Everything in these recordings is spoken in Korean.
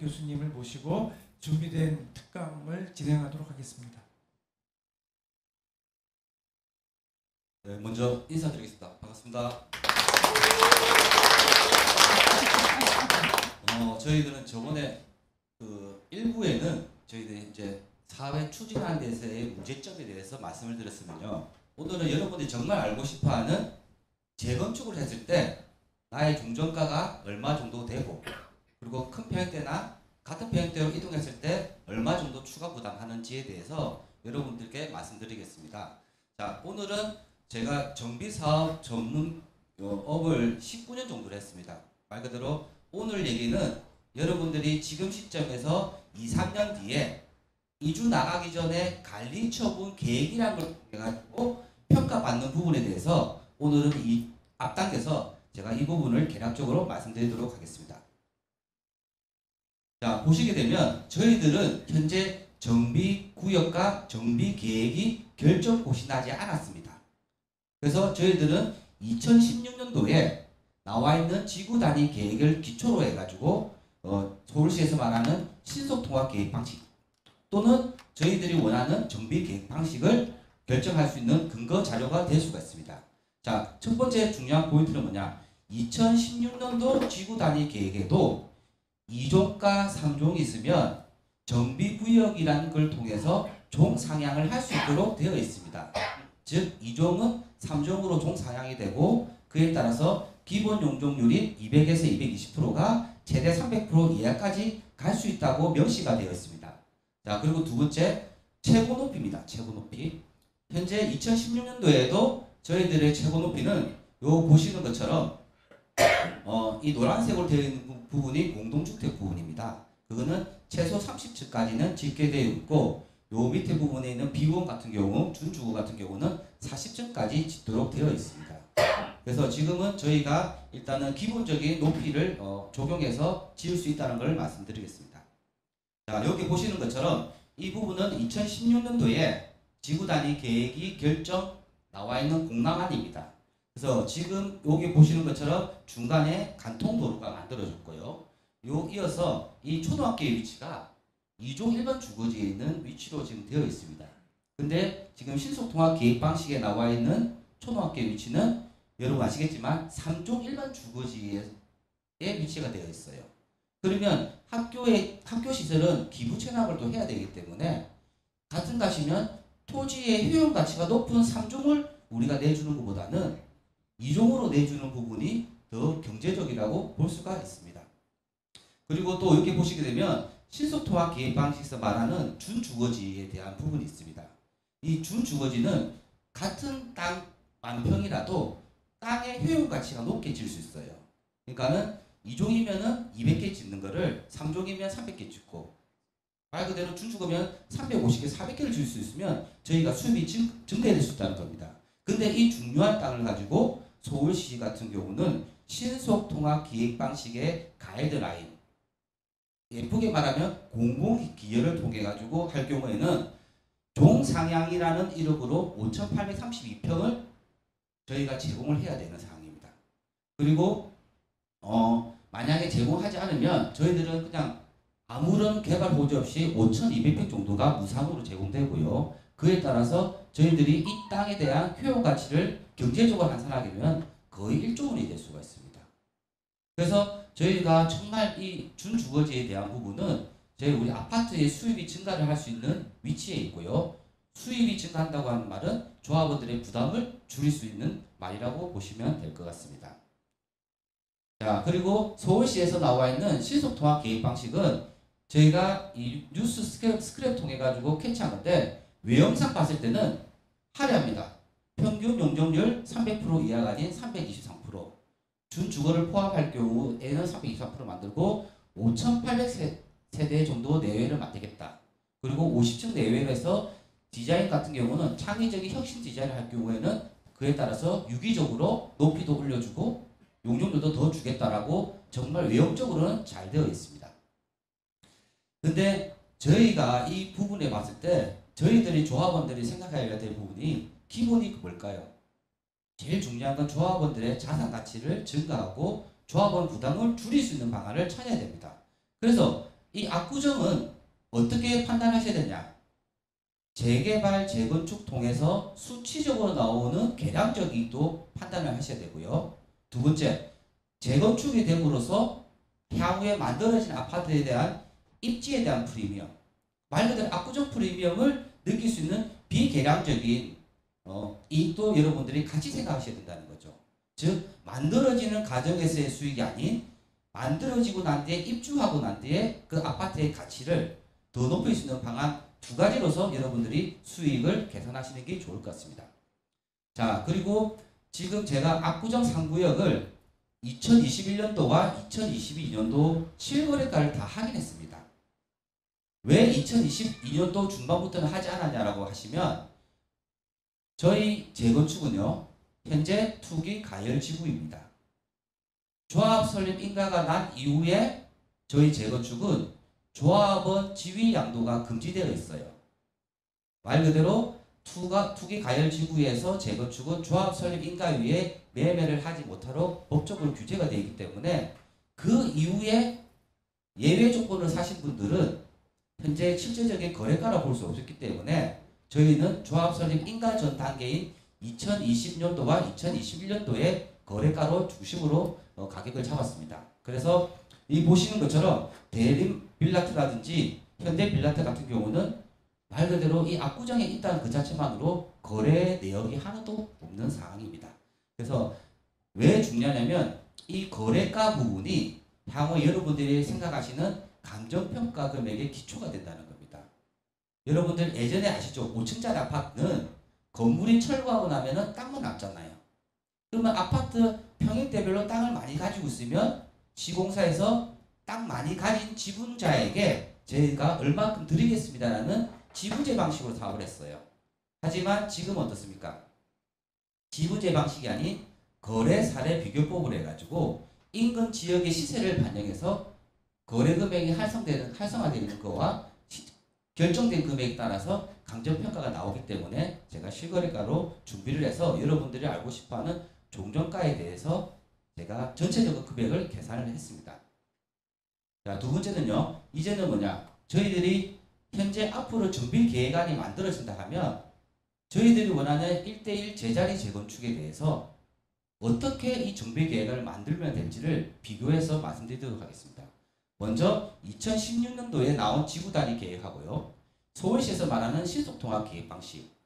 교수님을 모시고 준비된 특강을 진행하도록 하겠습니다. 네, 먼저 인사드리겠습니다. 반갑습니다. 저희들은 저번에 그 1부에는 저희들이 이제 사회 추진하는 데서의 문제점에 대해서 말씀을 드렸으면요. 오늘은 여러분들이 정말 알고 싶어하는 재건축을 했을 때 나의 종전가가 얼마 정도 되고, 그리고 큰 평형대나 같은 평형대로 이동했을 때 얼마 정도 추가 부담하는지에 대해서 여러분들께 말씀드리겠습니다. 자, 오늘은 제가 정비사업 전문업을 19년 정도를 했습니다. 말 그대로 오늘 얘기는 여러분들이 지금 시점에서 2, 3년 뒤에 이주 나가기 전에 관리처분 계획이라는 걸 통해가지고 평가받는 부분에 대해서 오늘은 이 앞당겨서 제가 이 부분을 개략적으로 말씀드리도록 하겠습니다. 자, 보시게 되면 저희들은 현재 정비구역과 정비계획이 결정고시 나지 않았습니다. 그래서 저희들은 2016년도에 나와 있는 지구 단위 계획을 기초로 해가지고 서울시에서 말하는 신속통합 계획 방식 또는 저희들이 원하는 정비 계획 방식을 결정할 수 있는 근거 자료가 될 수가 있습니다. 자, 첫 번째 중요한 포인트는 뭐냐? 2016년도 지구 단위 계획에도 2종과 3종이 있으면 정비구역이라는 걸 통해서 종 상향을 할 수 있도록 되어 있습니다. 즉 2종은 3종으로 종 상향이 되고 그에 따라서 기본 용적률이 200에서 220%가 최대 300% 이하까지 갈 수 있다고 명시가 되어 있습니다. 자, 그리고 두 번째 최고 높이입니다. 최고 높이. 현재 2016년도에도 저희들의 최고 높이는 요 보시는 것처럼 이 노란색으로 되어 있는 부분이 공동주택 부분입니다. 그거는 최소 30층까지는 짓게 되어 있고 요 밑에 부분에 있는 비원 같은 경우, 준주거 같은 경우는 40층까지 짓도록 되어 있습니다. 그래서 지금은 저희가 일단은 기본적인 높이를 적용해서 지을 수 있다는 걸 말씀드리겠습니다. 자, 여기 보시는 것처럼 이 부분은 2016년도에 지구 단위 계획이 결정 나와 있는 공랑안입니다. 그래서 지금 여기 보시는 것처럼 중간에 간통도로가 만들어졌고요. 요 이어서 이 초등학교의 위치가 2종 일반 주거지에 있는 위치로 지금 되어 있습니다. 근데 지금 신속통합 계획 방식에 나와 있는 초등학교의 위치는 여러분 아시겠지만 3종 일반 주거지에 위치가 되어 있어요. 그러면 학교 시설은 기부 체납을 또 해야 되기 때문에 같은 값이면 토지의 효용 가치가 높은 3종을 우리가 내주는 것보다는 2종으로 내주는 부분이 더 경제적이라고 볼 수가 있습니다. 그리고 또 이렇게 보시게 되면 신속통합 계획 방식에서 말하는 준주거지에 대한 부분이 있습니다. 이 준주거지는 같은 땅 만평이라도 땅의 효용 가치가 높게 질 수 있어요. 그러니까는 2종이면은 200개 짓는 거를 3종이면 300개 짓고 말 그대로 준주거면 350개, 400개를 질 수 있으면 저희가 수입이 증대될 수 있다는 겁니다. 근데 이 중요한 땅을 가지고 서울시 같은 경우는 신속통합 기획 방식의 가이드라인, 예쁘게 말하면 공공기여를 통해 가지고 할 경우에는 종상향이라는 이름으로 5,832평을 저희가 제공을 해야 되는 상황입니다. 그리고 만약에 제공하지 않으면 저희들은 그냥 아무런 개발 보조 없이 5,200평 정도가 무상으로 제공되고요. 그에 따라서 저희들이 이 땅에 대한 효용 가치를 경제적으로 환산하게 되면 거의 1조 원이 될 수가 있습니다. 그래서 저희가 정말 이 준주거지에 대한 부분은 우리 아파트의 수입이 증가를 할 수 있는 위치에 있고요. 수입이 증가한다고 하는 말은 조합원들의 부담을 줄일 수 있는 말이라고 보시면 될 것 같습니다. 자, 그리고 서울시에서 나와 있는 신속통합 계획 방식은 저희가 이 뉴스 스크랩 통해 가지고 캐치한 건데 외형상 봤을 때는 화려합니다. 평균 용적률 300% 이하가 아닌 323%, 준주거를 포함할 경우에는 323% 만들고 5,800세대 정도 내외를 만들겠다. 그리고 50층 내외로 해서 디자인 같은 경우는 창의적인 혁신 디자인을 할 경우에는 그에 따라서 유기적으로 높이도 올려주고 용적률도 더 주겠다라고 정말 외형적으로는 잘 되어 있습니다. 근데 저희가 이 부분에 봤을 때 저희들이 조합원들이 생각해야 될 부분이 기본이 뭘까요? 제일 중요한 건 조합원들의 자산 가치를 증가하고 조합원 부담을 줄일 수 있는 방안을 찾아야 됩니다. 그래서 이 압구정은 어떻게 판단하셔야 되냐? 재개발, 재건축 통해서 수치적으로 나오는 계량적 이익도 판단을 하셔야 되고요. 두 번째, 재건축이 됨으로써 향후에 만들어진 아파트에 대한 입지에 대한 프리미엄, 말 그대로 압구정 프리미엄을 느낄 수 있는 비계량적인 이익도 여러분들이 같이 생각하셔야 된다는 거죠. 즉 만들어지는 과정에서의 수익이 아닌 만들어지고 난 뒤에 입주하고 난 뒤에 그 아파트의 가치를 더 높일 수 있는 방안 두 가지로서 여러분들이 수익을 계산하시는 게 좋을 것 같습니다. 자, 그리고 지금 제가 압구정 3구역을 2021년도와 2022년도 실거래가를 다 확인했습니다. 왜 2022년도 중반부터는 하지 않았냐라고 하시면 저희 재건축은요 현재 투기 가열지구입니다. 조합 설립 인가가 난 이후에 저희 재건축은 조합원 지위 양도가 금지되어 있어요. 말 그대로 투기 가열지구에서 재건축은 조합 설립 인가 위에 매매를 하지 못하도록 법적으로 규제가 되어 있기 때문에 그 이후에 예외 조건을 사신 분들은 현재 실질적인 거래가라 볼 수 없었기 때문에 저희는 조합 설립 인가 전 단계인 2020년도와 2021년도에 거래가로 중심으로 가격을 잡았습니다. 그래서 이 보시는 것처럼 대림 빌라트라든지 현대 빌라트 같은 경우는 말 그대로 이 압구정에 있다는 그 자체만으로 거래 내역이 하나도 없는 상황입니다. 그래서 왜 중요하냐면 이 거래가 부분이 향후 여러분들이 생각하시는 감정평가 금액의 기초가 된다는 겁니다. 여러분들 예전에 아시죠? 5층짜리 아파트는 건물이 철거하고 나면은 땅만 남잖아요. 그러면 아파트 평형대별로 땅을 많이 가지고 있으면 시공사에서 땅 많이 가진 지분자에게 저희가 얼마큼 드리겠습니다라는 지분제 방식으로 사업을 했어요. 하지만 지금 어떻습니까? 지분제 방식이 아닌 거래 사례 비교법을 해가지고 인근 지역의 시세를 반영해서 거래 금액이 활성화되는 거와 결정된 금액에 따라서 감정평가가 나오기 때문에 제가 실거래가로 준비를 해서 여러분들이 알고 싶어하는 종전가에 대해서 제가 전체적인 금액을 계산을 했습니다. 자, 두 번째는요. 이제는 뭐냐? 저희들이 현재 앞으로 정비 계획안이 만들어진다 하면 저희들이 원하는 1:1 제자리 재건축에 대해서 어떻게 이 정비 계획을 만들면 될지를 비교해서 말씀드리도록 하겠습니다. 먼저 2016년도에 나온 지구단위 계획하고요. 서울시에서 말하는 신속통합 계획 방식,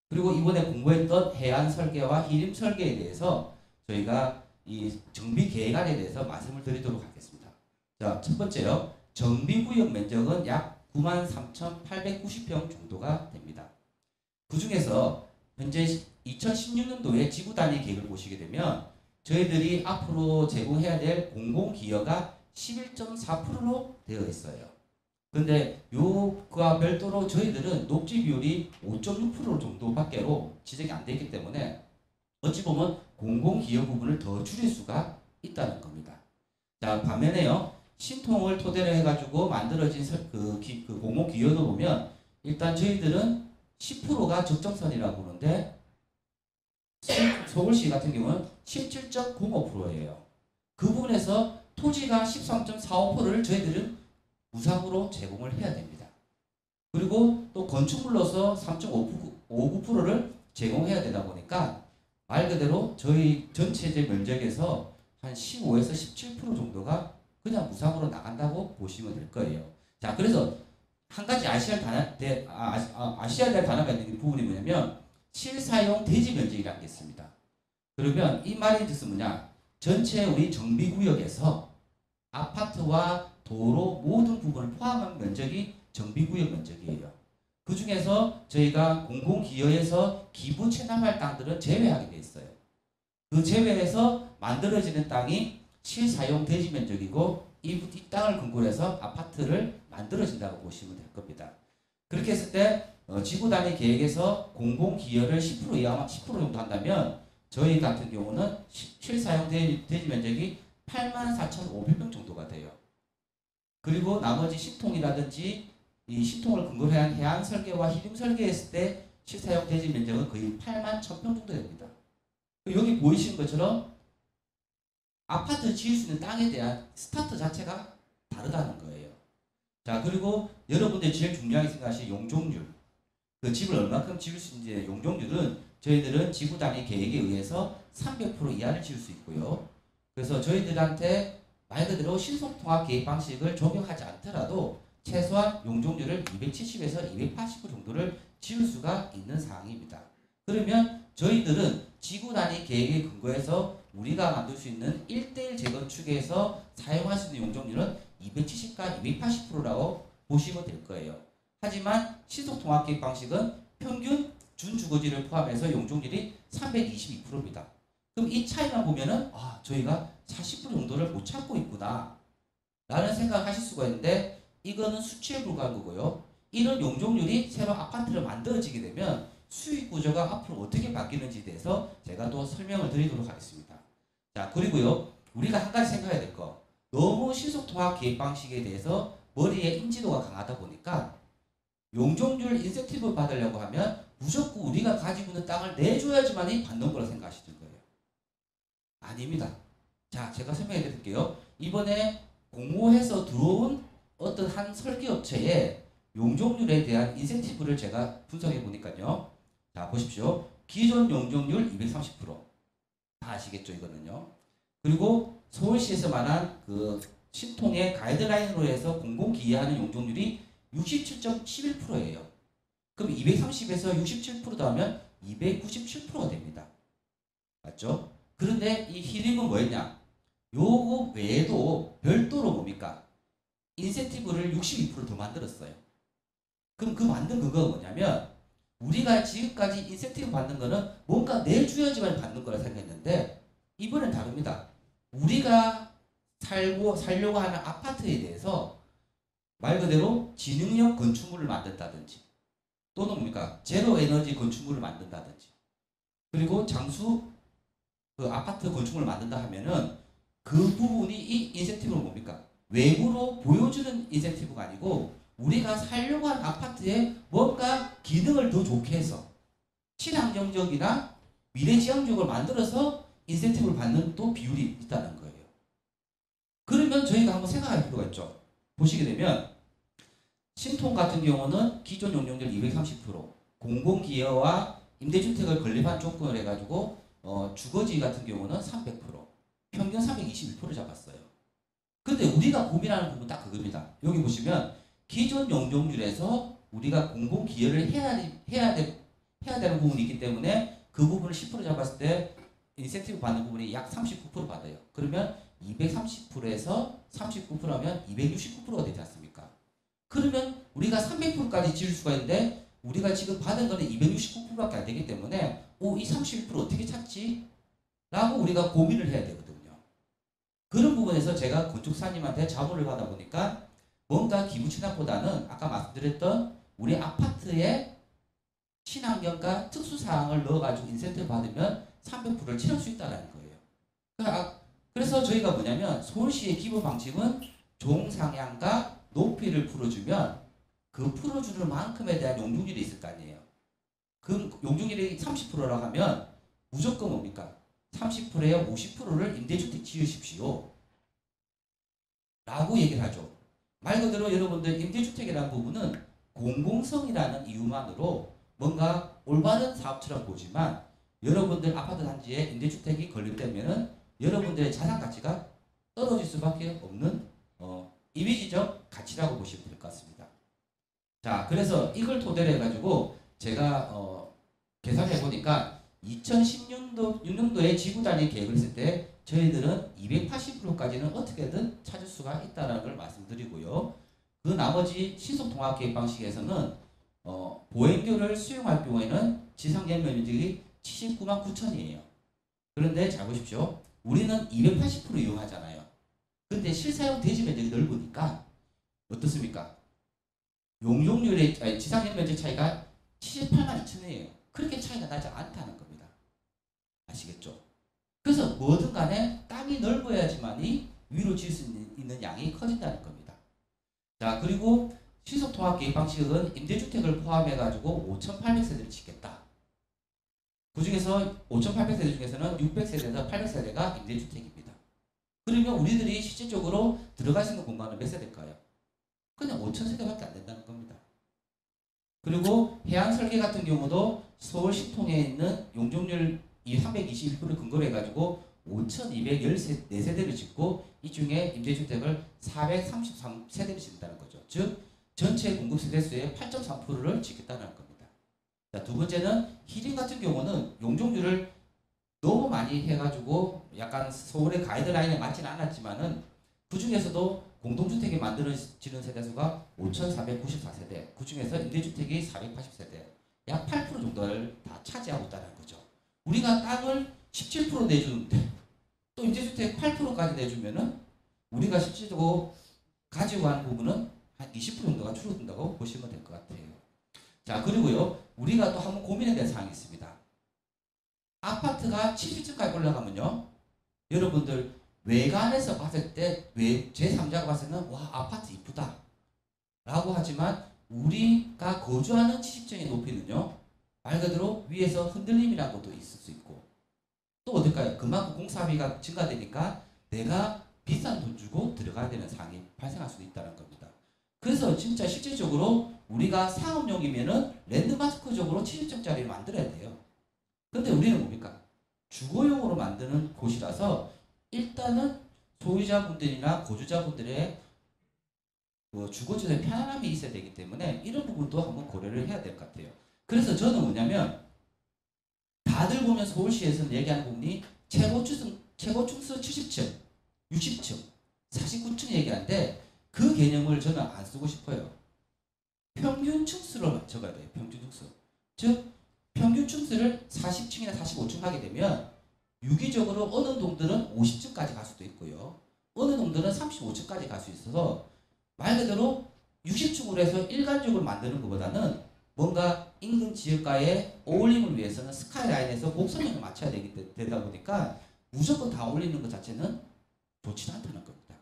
그리고 이번에 공부했던 해안 설계와 희림 설계에 대해서 저희가 이 정비 계획안에 대해서 말씀을 드리도록 하겠습니다. 자, 첫 번째요. 정비구역 면적은 약 93,890평 정도가 됩니다. 그 중에서 현재 2016년도에 지구단위 계획을 보시게 되면 저희들이 앞으로 제공해야 될 공공기여가 11.4%로 되어 있어요. 근데 그와 별도로 저희들은 녹지 비율이 5.6% 정도밖에로 지정이 안 되기 때문에 어찌 보면 공공기여 부분을 더 줄일 수가 있다는 겁니다. 자, 반면에요. 신통을 토대로 해가지고 만들어진 그 공공기여도 보면 일단 저희들은 10%가 적정선이라고 보는데 서울시 같은 경우는 17.05%예요. 그 부분에서 토지가 13.45%를 저희들은 무상으로 제공을 해야 됩니다. 그리고 또 건축물로서 3.59%를 제공해야 되다 보니까 말 그대로 저희 전체적 면적에서 한 15에서 17% 정도가 그냥 무상으로 나간다고 보시면 될 거예요. 자, 그래서 한 가지 아셔야 될 단어가 있는 부분이 뭐냐면 실사용 대지 면적이라는 게 있습니다. 그러면 이 말의 뜻은 뭐냐? 전체 우리 정비구역에서 아파트와 도로 모든 부분을 포함한 면적이 정비구역 면적이에요. 그 중에서 저희가 공공기여에서 기부 체납할 땅들은 제외하게 돼 있어요. 그 제외해서 만들어지는 땅이 실사용 대지 면적이고 이 땅을 근거로 해서 아파트를 만들어진다고 보시면 될 겁니다. 그렇게 했을 때 지구단위 계획에서 공공기여를 10% 이하 10% 정도 한다면 저희 같은 경우는 실사용 대지 면적이 84,500평 정도가 돼요. 그리고 나머지 신통이라든지 이 신통을 근거로 한 해안 설계와 희림 설계했을 때 실사용 대지 면적은 거의 81,000평 정도 됩니다. 여기 보이시는 것처럼 아파트 지을 수 있는 땅에 대한 스타트 자체가 다르다는 거예요. 자, 그리고 여러분들이 제일 중요하게 생각하실 용적률. 그 집을 얼마큼 지을 수 있는지 용적률은 저희들은 지구 단위 계획에 의해서 300% 이하를 지을 수 있고요. 그래서 저희들한테 말 그대로 신속통합 계획 방식을 적용하지 않더라도 최소한 용적률을 270에서 280% 정도를 지을 수가 있는 상황입니다. 그러면 저희들은 지구 단위 계획에 근거해서 우리가 만들 수 있는 1대1 재건축에서 사용할 수 있는 용적률은 270과 280%라고 보시면 될 거예요. 하지만 신속통합계획 방식은 평균 준주거지를 포함해서 용적률이 322%입니다. 그럼 이 차이만 보면은 저희가 40% 정도를 못 찾고 있구나 라는 생각을 하실 수가 있는데 이거는 수치에 불과한 거고요. 이런 용적률이 새로 아파트를 만들어지게 되면 수익 구조가 앞으로 어떻게 바뀌는지에 대해서 제가 또 설명을 드리도록 하겠습니다. 자, 그리고요. 우리가 한 가지 생각해야 될 거. 너무 신속통합 계획 방식에 대해서 머리에 인지도가 강하다 보니까 용적률 인센티브 받으려고 하면 무조건 우리가 가지고 있는 땅을 내줘야지만이 받는 거라 생각하시는 거예요. 아닙니다. 자, 제가 설명해 드릴게요. 이번에 공모해서 들어온 어떤 한 설계업체의 용적률에 대한 인센티브를 제가 분석해 보니까요. 자, 보십시오. 기존 용적률 230%. 다 아시겠죠, 이거는요. 그리고 서울시에서 말한 그 신통의 가이드라인으로 해서 공공기여하는 용적률이 67.11%예요. 그럼 230에서 67% 더하면 297%가 됩니다. 맞죠? 그런데 이 히림은 뭐였냐? 요거 외에도 별도로 뭡니까? 인센티브를 62%더 만들었어요. 그럼 그 만든 근거가 뭐냐면 우리가 지금까지 인센티브 받는 거는 뭔가 내줘야지만 받는 거라 생각했는데 이번엔 다릅니다. 우리가 살려고 하는 아파트에 대해서 말 그대로 지능형 건축물을 만든다든지 또는 뭡니까? 제로 에너지 건축물을 만든다든지 그리고 장수 그 아파트 건축물을 만든다 하면은 그 부분이 이 인센티브는 뭡니까? 외부로 보여주는 인센티브가 아니고 우리가 살려고 하는 아파트에 뭔가 기능을 더 좋게 해서 친환경적이나 미래지향적으로 만들어서 인센티브를 받는 또 비율이 있다는 거예요. 그러면 저희가 한번 생각할 필요가 있죠. 보시게 되면 신통 같은 경우는 기존 용적률 230%, 공공기여와 임대주택을 건립한 조건을 해가지고 주거지 같은 경우는 300%, 평균 321% 잡았어요. 근데 우리가 고민하는 부분 딱 그겁니다. 여기 보시면 기존 용적률에서 우리가 공공기여를 해야 되는 부분이 있기 때문에 그 부분을 10% 잡았을 때 인센티브 받는 부분이 약 39% 받아요. 그러면 230%에서 39%하면 269%가 되지 않습니까? 그러면 우리가 300%까지 지을 수가 있는데 우리가 지금 받은 거는 269%밖에 안 되기 때문에 이 31% 어떻게 찾지? 라고 우리가 고민을 해야 되거든요. 그런 부분에서 제가 건축사님한테 자문을 받아보니까 뭔가 기부 친환보다는 아까 말씀드렸던 우리 아파트에 친환경과 특수사항을 넣어가지고 인센티브 받으면 300%를 채울 수 있다는 거예요. 그래서 저희가 뭐냐면 서울시의 기부 방식은 종상향과 높이를 풀어주면 그 풀어주는 만큼에 대한 용적률이 있을 거 아니에요. 그 용적률이 30%라고 하면 무조건 뭡니까? 30%에 50%를 임대주택 지으십시오. 라고 얘기를 하죠. 말 그대로 여러분들 임대주택이라는 부분은 공공성이라는 이유만으로 뭔가 올바른 사업처럼 보지만 여러분들 아파트 단지에 임대주택이 건립되면은 여러분들의 자산 가치가 떨어질 수밖에 없는 이미지적 가치라고 보시면 될 것 같습니다. 자, 그래서 이걸 토대로 해가지고 제가 계산해 보니까 2016년도에 지구 단위 계획을 했을 때 저희들은 280%까지는 어떻게든 찾을 수가 있다는 걸 말씀드리고요. 그 나머지 신속통합 계획 방식에서는 보행교를 수용할 경우에는 지상계 면적이 79만 9천이에요. 그런데 잘 보십시오. 우리는 280% 이용하잖아요. 근데 실사용 대지 면적이 넓으니까 어떻습니까? 용적률의 지상계 면적 차이가 78만 2천이에요. 그렇게 차이가 나지 않다는 겁니다. 아시겠죠? 그래서 뭐든 간에 땅이 넓어야지만이 위로 지을 수 있는 양이 커진다는 겁니다. 자, 그리고 신속통합 계획 방식은 임대주택을 포함해가지고 5,800세대를 짓겠다. 그 중에서 5,800세대 중에서는 600세대에서 800세대가 임대주택입니다. 그러면 우리들이 실질적으로 들어갈 수 있는 공간은 몇 세대일까요? 그냥 5,000세대밖에 안 된다는 겁니다. 그리고 해안설계 같은 경우도 서울 신통에 있는 용적률 321%를 근거로 해가지고 5,214세대를 짓고 이 중에 임대주택을 433세대를 짓는다는 거죠. 즉 전체 공급 세대수의 8.3%를 짓겠다는 겁니다. 자, 두 번째는 히림 같은 경우는 용적률을 너무 많이 해가지고 약간 서울의 가이드라인에 맞지는 않았지만은 그 중에서도 공동주택이 만들어지는 세대수가 5,494세대, 그 중에서 임대주택이 480세대, 약 8% 정도를 다 차지하고 있다는 거죠. 우리가 땅을 17% 내주는데 또 임대주택 8%까지 내주면은 우리가 실질적으로 가지고 가는 부분은 한 20% 정도가 줄어든다고 보시면 될 것 같아요. 자, 그리고요, 우리가 또 한번 고민해야 될 사항이 있습니다. 아파트가 70층까지 올라가면요, 여러분들 외관에서 봤을 때 제3자가 봤을 때는 와, 아파트 이쁘다 라고 하지만 우리가 거주하는 70층의 높이는요, 말 그대로 위에서 흔들림이라는 것도 있을 수 있고, 또 어떨까요? 그만큼 공사비가 증가되니까 내가 비싼 돈 주고 들어가야 되는 상황이 발생할 수도 있다는 겁니다. 그래서 진짜 실질적으로 우리가 상업용이면은 랜드마크적으로 70층짜리를 만들어야 돼요. 근데 우리는 뭡니까? 주거용으로 만드는 곳이라서 일단은 소유자분들이나 거주자분들의 주거지의 편안함이 있어야 되기 때문에 이런 부분도 한번 고려를 해야 될 것 같아요. 그래서 저는 뭐냐면 다들 보면 서울시에서는 얘기하는 부분이 최고층수 70층, 60층, 49층 얘기하는데 그 개념을 저는 안 쓰고 싶어요. 평균 층수로 적어야 돼요. 평균 층수. 즉 평균 층수를 40층이나 45층 하게 되면 유기적으로 어느 동들은 50층까지 갈 수도 있고요. 어느 동들은 35층까지 갈 수 있어서 말 그대로 60층으로 해서 일괄적으로 만드는 것보다는 뭔가 인근 지역과의 어울림을 위해서는 스카이라인에서 곡선형을 맞춰야 되다 보니까 무조건 다 올리는 것 자체는 좋지 않다는 겁니다.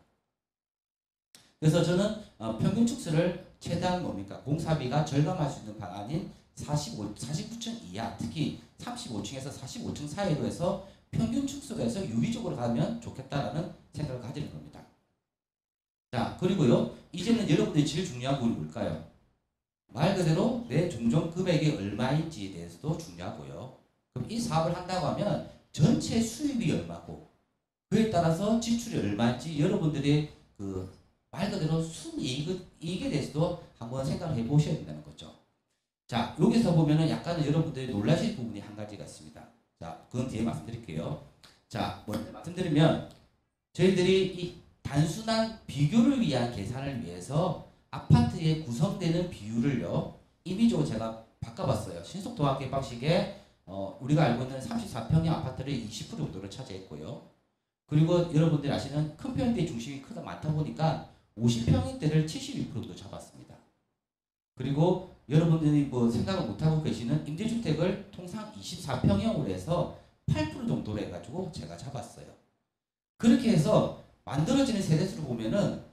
그래서 저는 평균 층수를 최대한 뭡니까? 공사비가 절감할 수 있는 방안인 49층 이하, 특히 35층에서 45층 사이로 해서 평균 층수로 해서 유기적으로 가면 좋겠다라는 생각을 가지는 겁니다. 자, 그리고요, 이제는 여러분들이 제일 중요한 부분이 뭘까요? 말 그대로 내 종전 금액이 얼마인지에 대해서도 중요하고요. 그럼 이 사업을 한다고 하면 전체 수입이 얼마고 그에 따라서 지출이 얼마인지 여러분들이 말 그대로 순이익에 대해서도 한번 생각을 해보셔야 된다는 거죠. 자, 여기서 보면은 약간은 여러분들이 놀라실 부분이 한 가지가 있습니다. 자, 그건 뒤에 말씀드릴게요. 자, 먼저 말씀드리면 저희들이 이 단순한 비교를 위한 계산을 위해서 아파트에 구성되는 비율을요, 임의적으로 제가 바꿔봤어요. 신속도합계 방식에 우리가 알고 있는 34평의 아파트를 20% 정도를 차지했고요. 그리고 여러분들이 아시는 큰 평대 중심이 크다 많다 보니까 50평대를 71% 정도 잡았습니다. 그리고 여러분들이 뭐 생각을 못하고 계시는 임대주택을 통상 24평형으로 해서 8% 정도로 해가지고 제가 잡았어요. 그렇게 해서 만들어지는 세대수를 보면은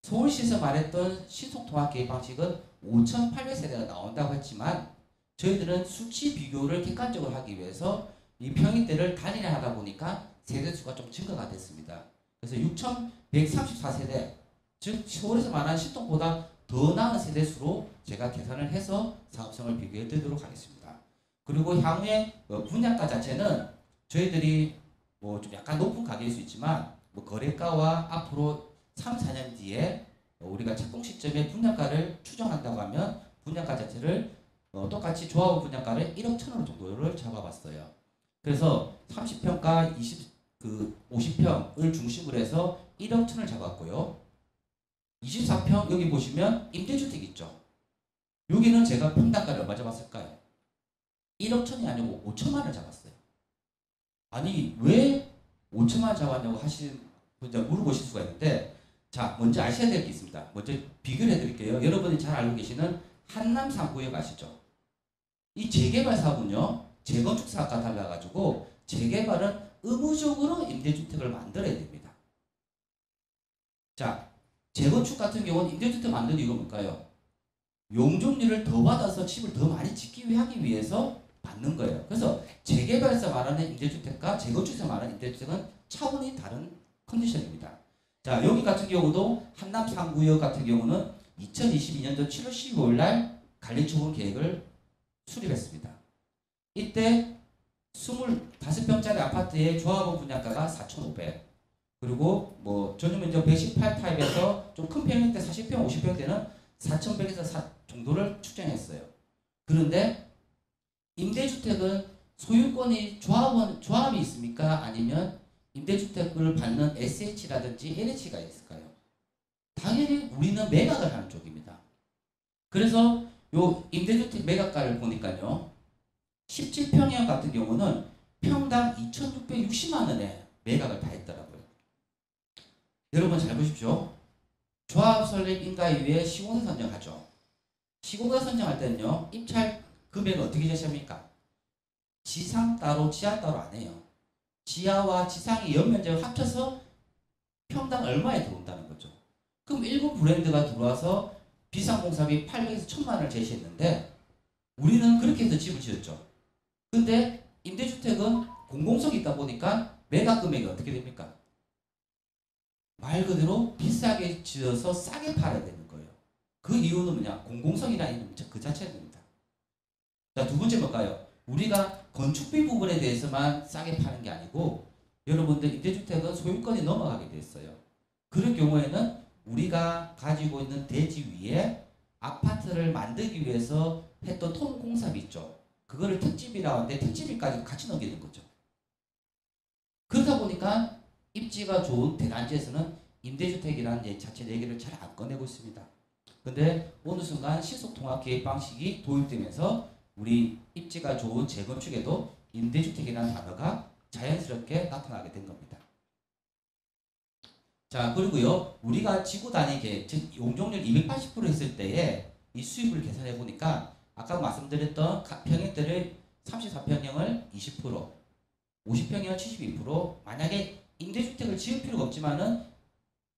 서울시에서 말했던 신속통합계획 방식은 5,800세대가 나온다고 했지만 저희들은 수치 비교를 객관적으로 하기 위해서 이 평형대를 단일화하다 보니까 세대수가 좀 증가가 됐습니다. 그래서 6,134세대, 즉 서울에서 말하는 신통보다 더 나은 세대수로 제가 계산을 해서 사업성을 비교해 드리도록 하겠습니다. 그리고 향후에 분양가 자체는 저희들이 뭐 좀 약간 높은 가격일 수 있지만 뭐 거래가와 앞으로 3, 4년 뒤에 우리가 착공 시점에 분양가를 추정한다고 하면 분양가 자체를 똑같이 조합 분양가를 1억 1,000원 정도를 잡아봤어요. 그래서 30평가 50평을 중심으로 해서 1억 1,000을 잡았고요. 24평 여기 보시면 임대주택 있죠. 여기는 제가 평당가를 얼마 잡았을까요? 1억 1,000이 아니고 5천만 원을 잡았어요. 아니 왜 5천만 원 잡았냐고 물어보실 수가 있는데, 자, 먼저 아셔야 될 게 있습니다. 먼저 비교를 해드릴게요. 여러분이 잘 알고 계시는 한남 3구역 아시죠? 이 재개발 사업은요, 재건축 사업과 달라가지고 재개발은 의무적으로 임대주택을 만들어야 됩니다. 자, 재건축 같은 경우는 임대주택 만드는 이유가 뭘까요? 용적률을 더 받아서 집을 더 많이 짓기 하기 위해서 받는 거예요. 그래서 재개발에서 말하는 임대주택과 재건축에서 말하는 임대주택은 차원이 다른 컨디션입니다. 자, 여기 같은 경우도 한남 3구역 같은 경우는 2022년도 7월 15일 날 관리처분 계획을 수립했습니다. 이때 25평짜리 아파트의 조합원 분양가가 4,500. 그리고 뭐 전용면적 118 타입에서 좀 큰 평일 때 40평, 50평 때는 4,100에서 정도를 추정했어요. 그런데 임대주택은 소유권이 조합이 있습니까? 아니면 임대주택을 받는 SH라든지 LH가 있을까요? 당연히 우리는 매각을 하는 쪽입니다. 그래서 요 임대주택 매각가를 보니까요. 17평형 같은 경우는 평당 2,660만 원에 매각을 다 했더라고요. 여러분 잘 보십시오. 조합 설립 인가 이후에 시공사 선정하죠. 시공사 선정할 때는요. 입찰 금액을 어떻게 제시합니까? 지상 따로 지하 따로 안 해요. 지하와 지상의 연면적을 합쳐서 평당 얼마에 들어온다는 거죠. 그럼 일부 브랜드가 들어와서 비상공사비 800에서 1,000만 원을 제시했는데 우리는 그렇게 해서 집을 지었죠. 근데 임대주택은 공공성이 있다 보니까 매각 금액이 어떻게 됩니까? 말 그대로 비싸게 지어서 싸게 팔아야 되는 거예요. 그 이유는 뭐냐? 공공성이라는 그 자체입니다. 자, 두 번째 뭘까요? 우리가 건축비 부분에 대해서만 싸게 파는 게 아니고 여러분들 임대주택은 소유권이 넘어가게 돼 있어요. 그럴 경우에는 우리가 가지고 있는 대지 위에 아파트를 만들기 위해서 했던 토목공사비 있죠. 그거를 특집이라고 하는데 특집비까지 같이 넘기는 거죠. 그러다 보니까 입지가 좋은 대단지에서는 임대주택이라는 자체 얘기를 잘 안 꺼내고 있습니다. 근데 어느 순간 신속통합계획 방식이 도입되면서 우리 입지가 좋은 재건축에도 임대주택이라는 단어가 자연스럽게 나타나게 된 겁니다. 자, 그리고요, 우리가 지구 단위 계획, 즉 용적률 280% 했을 때에 이 수입을 계산해 보니까 아까 말씀드렸던 평형대를 34평형을 20%, 50평형을 72%, 만약에 임대주택을 지을 필요가 없지만은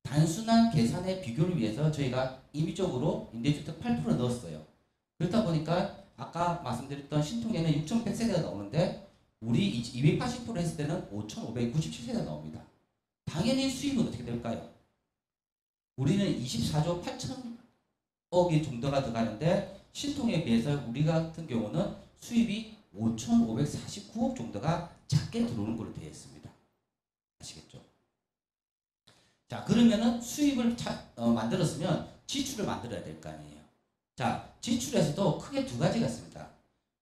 단순한 계산의 비교를 위해서 저희가 임의적으로 임대주택 8% 넣었어요. 그렇다 보니까 아까 말씀드렸던 신통에는 6,100세대가 나오는데 우리 280% 했을 때는 5,597세대가 나옵니다. 당연히 수입은 어떻게 될까요? 우리는 24조 8천억이 정도가 들어가는데 신통에 비해서 우리 같은 경우는 수입이 5,549억 정도가 작게 들어오는 걸로 되어 있습니다. 아시겠죠? 자, 그러면은 수입을 만들었으면 지출을 만들어야 될 거 아니에요. 자, 지출에서도 크게 두 가지가 있습니다.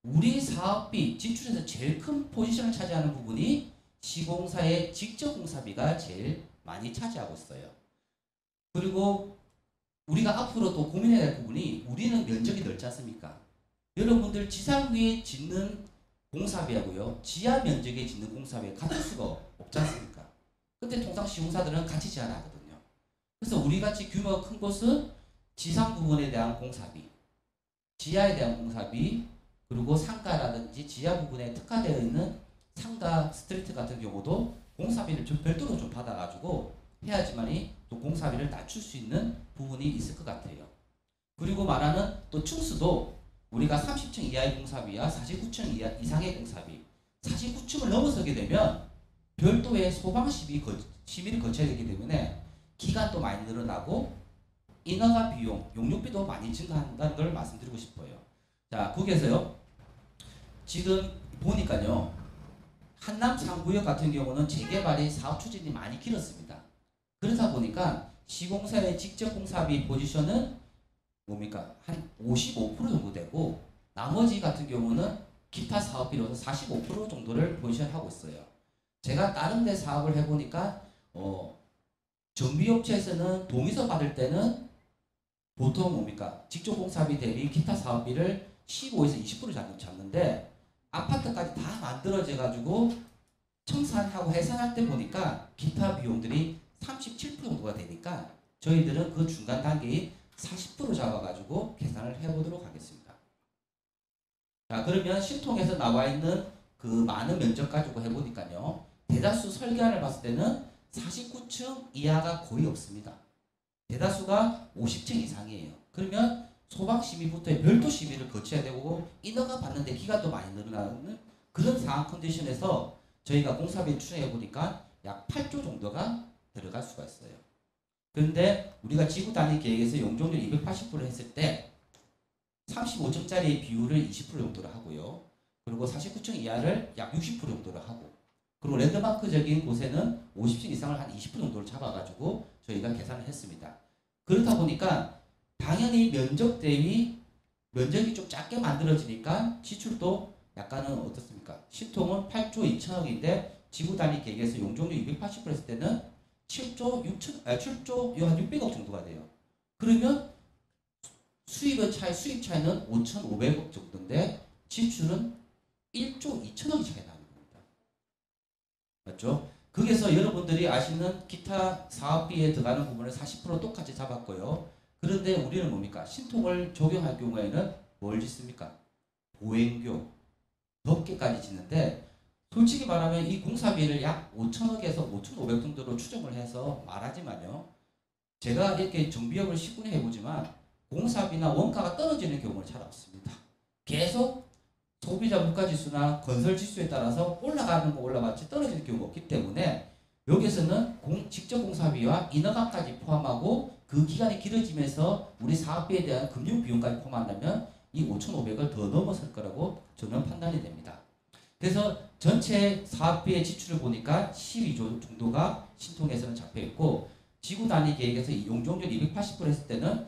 우리 사업비 지출에서 제일 큰 포지션을 차지하는 부분이 시공사의 직접 공사비가 제일 많이 차지하고 있어요. 그리고 우리가 앞으로 또 고민해야 될 부분이 우리는 면적이 넓지 않습니까? 여러분들 지상 위에 짓는 공사비하고요. 지하 면적에 짓는 공사비 같을 수가 없지 않습니까? 근데 통상 시공사들은 같이 제한하거든요. 그래서 우리같이 규모가 큰 곳은 지상 부분에 대한 공사비, 지하에 대한 공사비, 그리고 상가라든지 지하 부분에 특화되어 있는 상가 스트리트 같은 경우도 공사비를 좀 별도로 좀 받아가지고 해야지만이 또 공사비를 낮출 수 있는 부분이 있을 것 같아요. 그리고 말하는 또 층수도 우리가 30층 이하의 공사비와 49층 이상의 공사비, 49층을 넘어서게 되면 별도의 소방 시비를 거쳐야 되기 때문에 기간도 많이 늘어나고 인허가 비용, 용역비도 많이 증가한다는 걸 말씀드리고 싶어요. 자, 거기에서요. 지금 보니까요. 한남 3구역 같은 경우는 재개발이 사업 추진이 많이 길었습니다. 그렇다 보니까 시공사의 직접 공사비 포지션은 뭡니까? 한 55% 정도 되고 나머지 같은 경우는 기타 사업비로서 45% 정도를 포지션하고 있어요. 제가 다른 데 사업을 해보니까 정비업체에서는 동의서 받을 때는 보통 뭡니까? 직접 공사비 대비 기타 사업비를 15에서 20% 잡는데 아파트까지 다 만들어져 가지고 청산하고 해산할 때 보니까 기타 비용들이 37% 정도가 되니까 저희들은 그 중간 단계에 40% 잡아가지고 계산을 해보도록 하겠습니다. 자, 그러면 신통에서 나와 있는 그 많은 면적 가지고 해보니까요. 대다수 설계안을 봤을 때는 49층 이하가 거의 없습니다. 대다수가 50층 이상이에요. 그러면 소방시비부터의 별도 시비를 거쳐야 되고 인허가 받는데 기간도 많이 늘어나는 그런 상황 컨디션에서 저희가 공사비 추정해 보니까 약 8조 정도가 들어갈 수가 있어요. 그런데 우리가 지구 단위 계획에서 용적률 280% 했을 때 35층짜리 비율을 20% 정도로 하고요. 그리고 49층 이하를 약 60% 정도로 하고, 그리고 랜드마크적인 곳에는 50층 이상을 한 20% 정도를 잡아가지고 저희가 계산을 했습니다. 그렇다 보니까 당연히 면적 대비 면적이 좀 작게 만들어지니까 지출도 약간은 어떻습니까? 신통은 8조 2천억인데 지구 단위 계획에서 용적률 280% 했을 때는 7조 한 600억 정도가 돼요. 그러면 수입 차이는 5,500억 정도인데 지출은 1조 2천억이 차이 나는 겁니다. 맞죠? 거기서 여러분들이 아시는 기타 사업비에 들어가는 부분을 40% 똑같이 잡았고요. 그런데 우리는 뭡니까? 신통을 적용할 경우에는 뭘 짓습니까? 보행교, 덮개까지 짓는데, 솔직히 말하면 이 공사비를 약 5천억에서 5,500 정도로 추정을 해서 말하지만요. 제가 이렇게 정비업을 10분 해보지만 공사비나 원가가 떨어지는 경우는 잘 없습니다. 계속 소비자 물가지수나 건설지수에 따라서 올라가는 거 올라갔지 떨어지는 경우가 없기 때문에 여기서는 직접 공사비와 인허가까지 포함하고 그 기간이 길어지면서 우리 사업비에 대한 금융 비용까지 포함한다면 이 5,500을 더 넘어설 거라고 저는 판단이 됩니다. 그래서 전체 사업비의 지출을 보니까 12조 정도가 신통에서는 잡혀있고, 지구 단위 계획에서 용적률 280% 했을 때는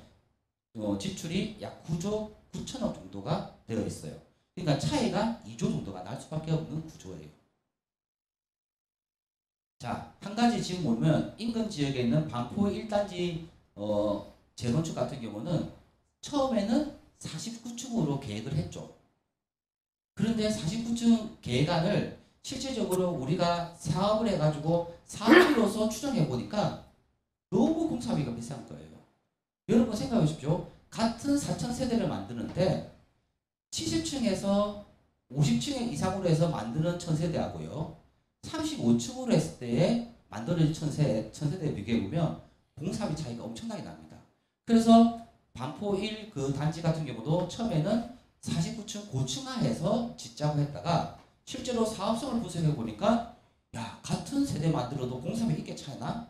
지출이 약 9조 9천억 정도가 되어 있어요. 그러니까 차이가 2조 정도가 날 수밖에 없는 구조예요. 자, 한 가지 지금 보면 인근 지역에 있는 반포 1단지 재건축 같은 경우는 처음에는 49층으로 계획을 했죠. 그런데 49층 계획안을 실질적으로 우리가 사업을 해가지고 사업비로서 추정해 보니까 너무 공사비가 비싼 거예요. 여러분 생각해 보십시오. 같은 4천 세대를 만드는데 70층에서 50층 이상으로 해서 만드는 천세대하고요, 35층으로 했을 때에 만들어진 천세대에 비교해보면 공사비 차이가 엄청나게 납니다. 그래서 반포 1 그 단지 같은 경우도 처음에는 49층 고층화해서 짓자고 했다가 실제로 사업성을 분석해보니까 야, 같은 세대 만들어도 공사비 이렇게 차이나?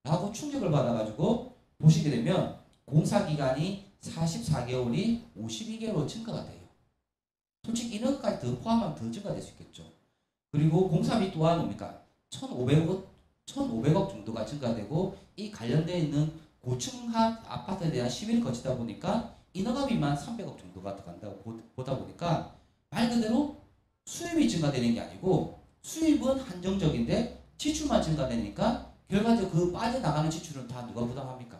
라고 충격을 받아가지고 보시게 되면 공사기간이 44개월이 52개월로 증가가 돼요. 솔직히 인허가까지 더 포함하면 더 증가될 수 있겠죠. 그리고 공사비 또한 뭡니까? 1,500억 정도가 증가되고, 이 관련되어 있는 고층화 아파트에 대한 시비를 거치다 보니까 인허가비만 300억 정도가 들어간다고 보다 보니까 말 그대로 수입이 증가되는 게 아니고 수입은 한정적인데 지출만 증가되니까 결과적으로 그 빠져나가는 지출은 다 누가 부담합니까?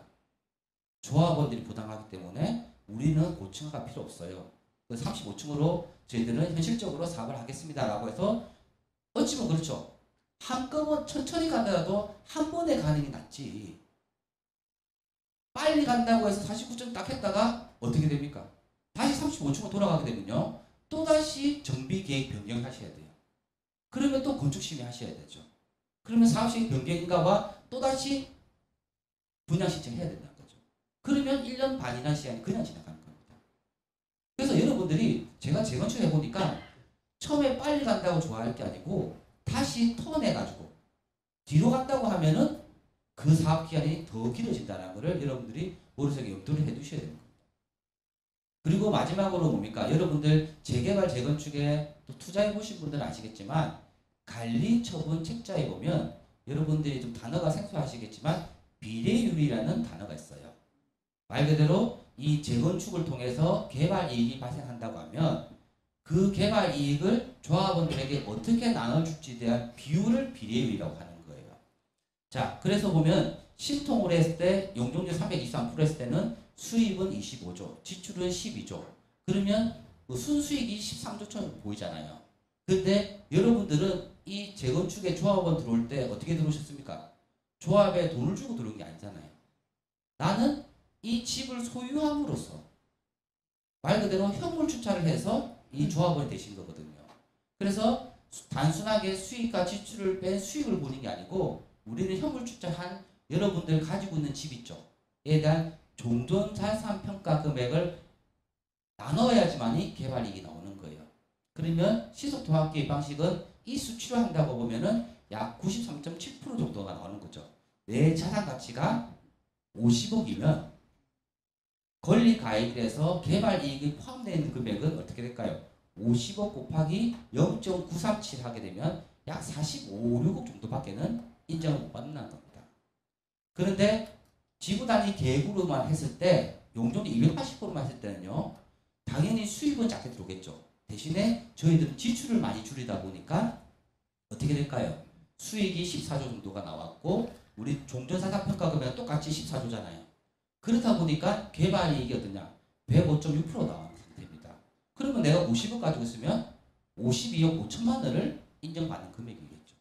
조합원들이 부담하기 때문에 우리는 고층화가 필요 없어요. 35층으로 저희들은 현실적으로 사업을 하겠습니다라고 해서, 어찌 보면 그렇죠. 한꺼번에 천천히 가더라도 한 번에 가는 게 낫지. 빨리 간다고 해서 49층 딱 했다가 어떻게 됩니까? 다시 35층으로 돌아가게 되면요, 또다시 정비계획 변경하셔야 돼요. 그러면 또 건축심의 하셔야 되죠. 그러면 사업시행 변경인가와 또다시 분양 신청해야 된다는 거죠. 그러면 1년 반이나 시간이 그냥 지나가는 겁니다. 그래서 여러분들이 제가 재건축 해보니까 처음에 빨리 간다고 좋아할 게 아니고 다시 턴해가지고 뒤로 간다고 하면은 그 사업 기간이 더 길어진다는 것을 여러분들이 머릿속에 염두를 해두셔야 됩니다. 그리고 마지막으로 뭡니까? 여러분들 재개발 재건축에 또 투자해 보신 분들은 아시겠지만 관리 처분 책자에 보면 여러분들이 좀 단어가 생소하시겠지만 비례율이라는 단어가 있어요. 말 그대로 이 재건축을 통해서 개발 이익이 발생한다고 하면 그 개발 이익을 조합원들에게 어떻게 나눠줄지에 대한 비율을 비례율이라고 하는 거예요. 자, 그래서 보면 신통을 했을 때 용적률 323% 했을 때는 수입은 25조, 지출은 12조. 그러면 그 순수익이 13조처럼 보이잖아요. 근데 여러분들은 이 재건축에 조합원 들어올 때 어떻게 들어오셨습니까? 조합에 돈을 주고 들어온 게 아니잖아요. 나는 이 집을 소유함으로써 말 그대로 현물 출자를 해서 이 조합원이 되신 거거든요. 그래서 단순하게 수익과 지출을 뺀 수익을 보는 게 아니고 우리는 현물 출자한 여러분들 가지고 있는 집 있죠. 에 대한 종전자산 평가 금액을 나눠야지만이 개발이익이 나오는 거예요. 그러면 시속통합계획 방식은 이 수치로 한다고 보면은 약 93.7% 정도가 나오는 거죠. 내 자산 가치가 50억이면 권리가액에서 개발이익이 포함된 금액은 어떻게 될까요? 50억 곱하기 0.937 하게 되면 약 45, 6억 정도밖에는 인정을 못 받는다는 겁니다. 그런데 지구 단위 계획으로만 했을 때 용적률 280%만 했을 때는요. 당연히 수입은 작게 들어오겠죠. 대신에 저희들은 지출을 많이 줄이다 보니까 어떻게 될까요? 수익이 14조 정도가 나왔고 우리 종전사상평가금액은 똑같이 14조잖아요. 그렇다 보니까 개발이익이 어떠냐? 105.6% 나오는 상태입니다. 그러면 내가 50억 가지고 있으면 52억 5천만 원을 인정받는 금액이겠죠.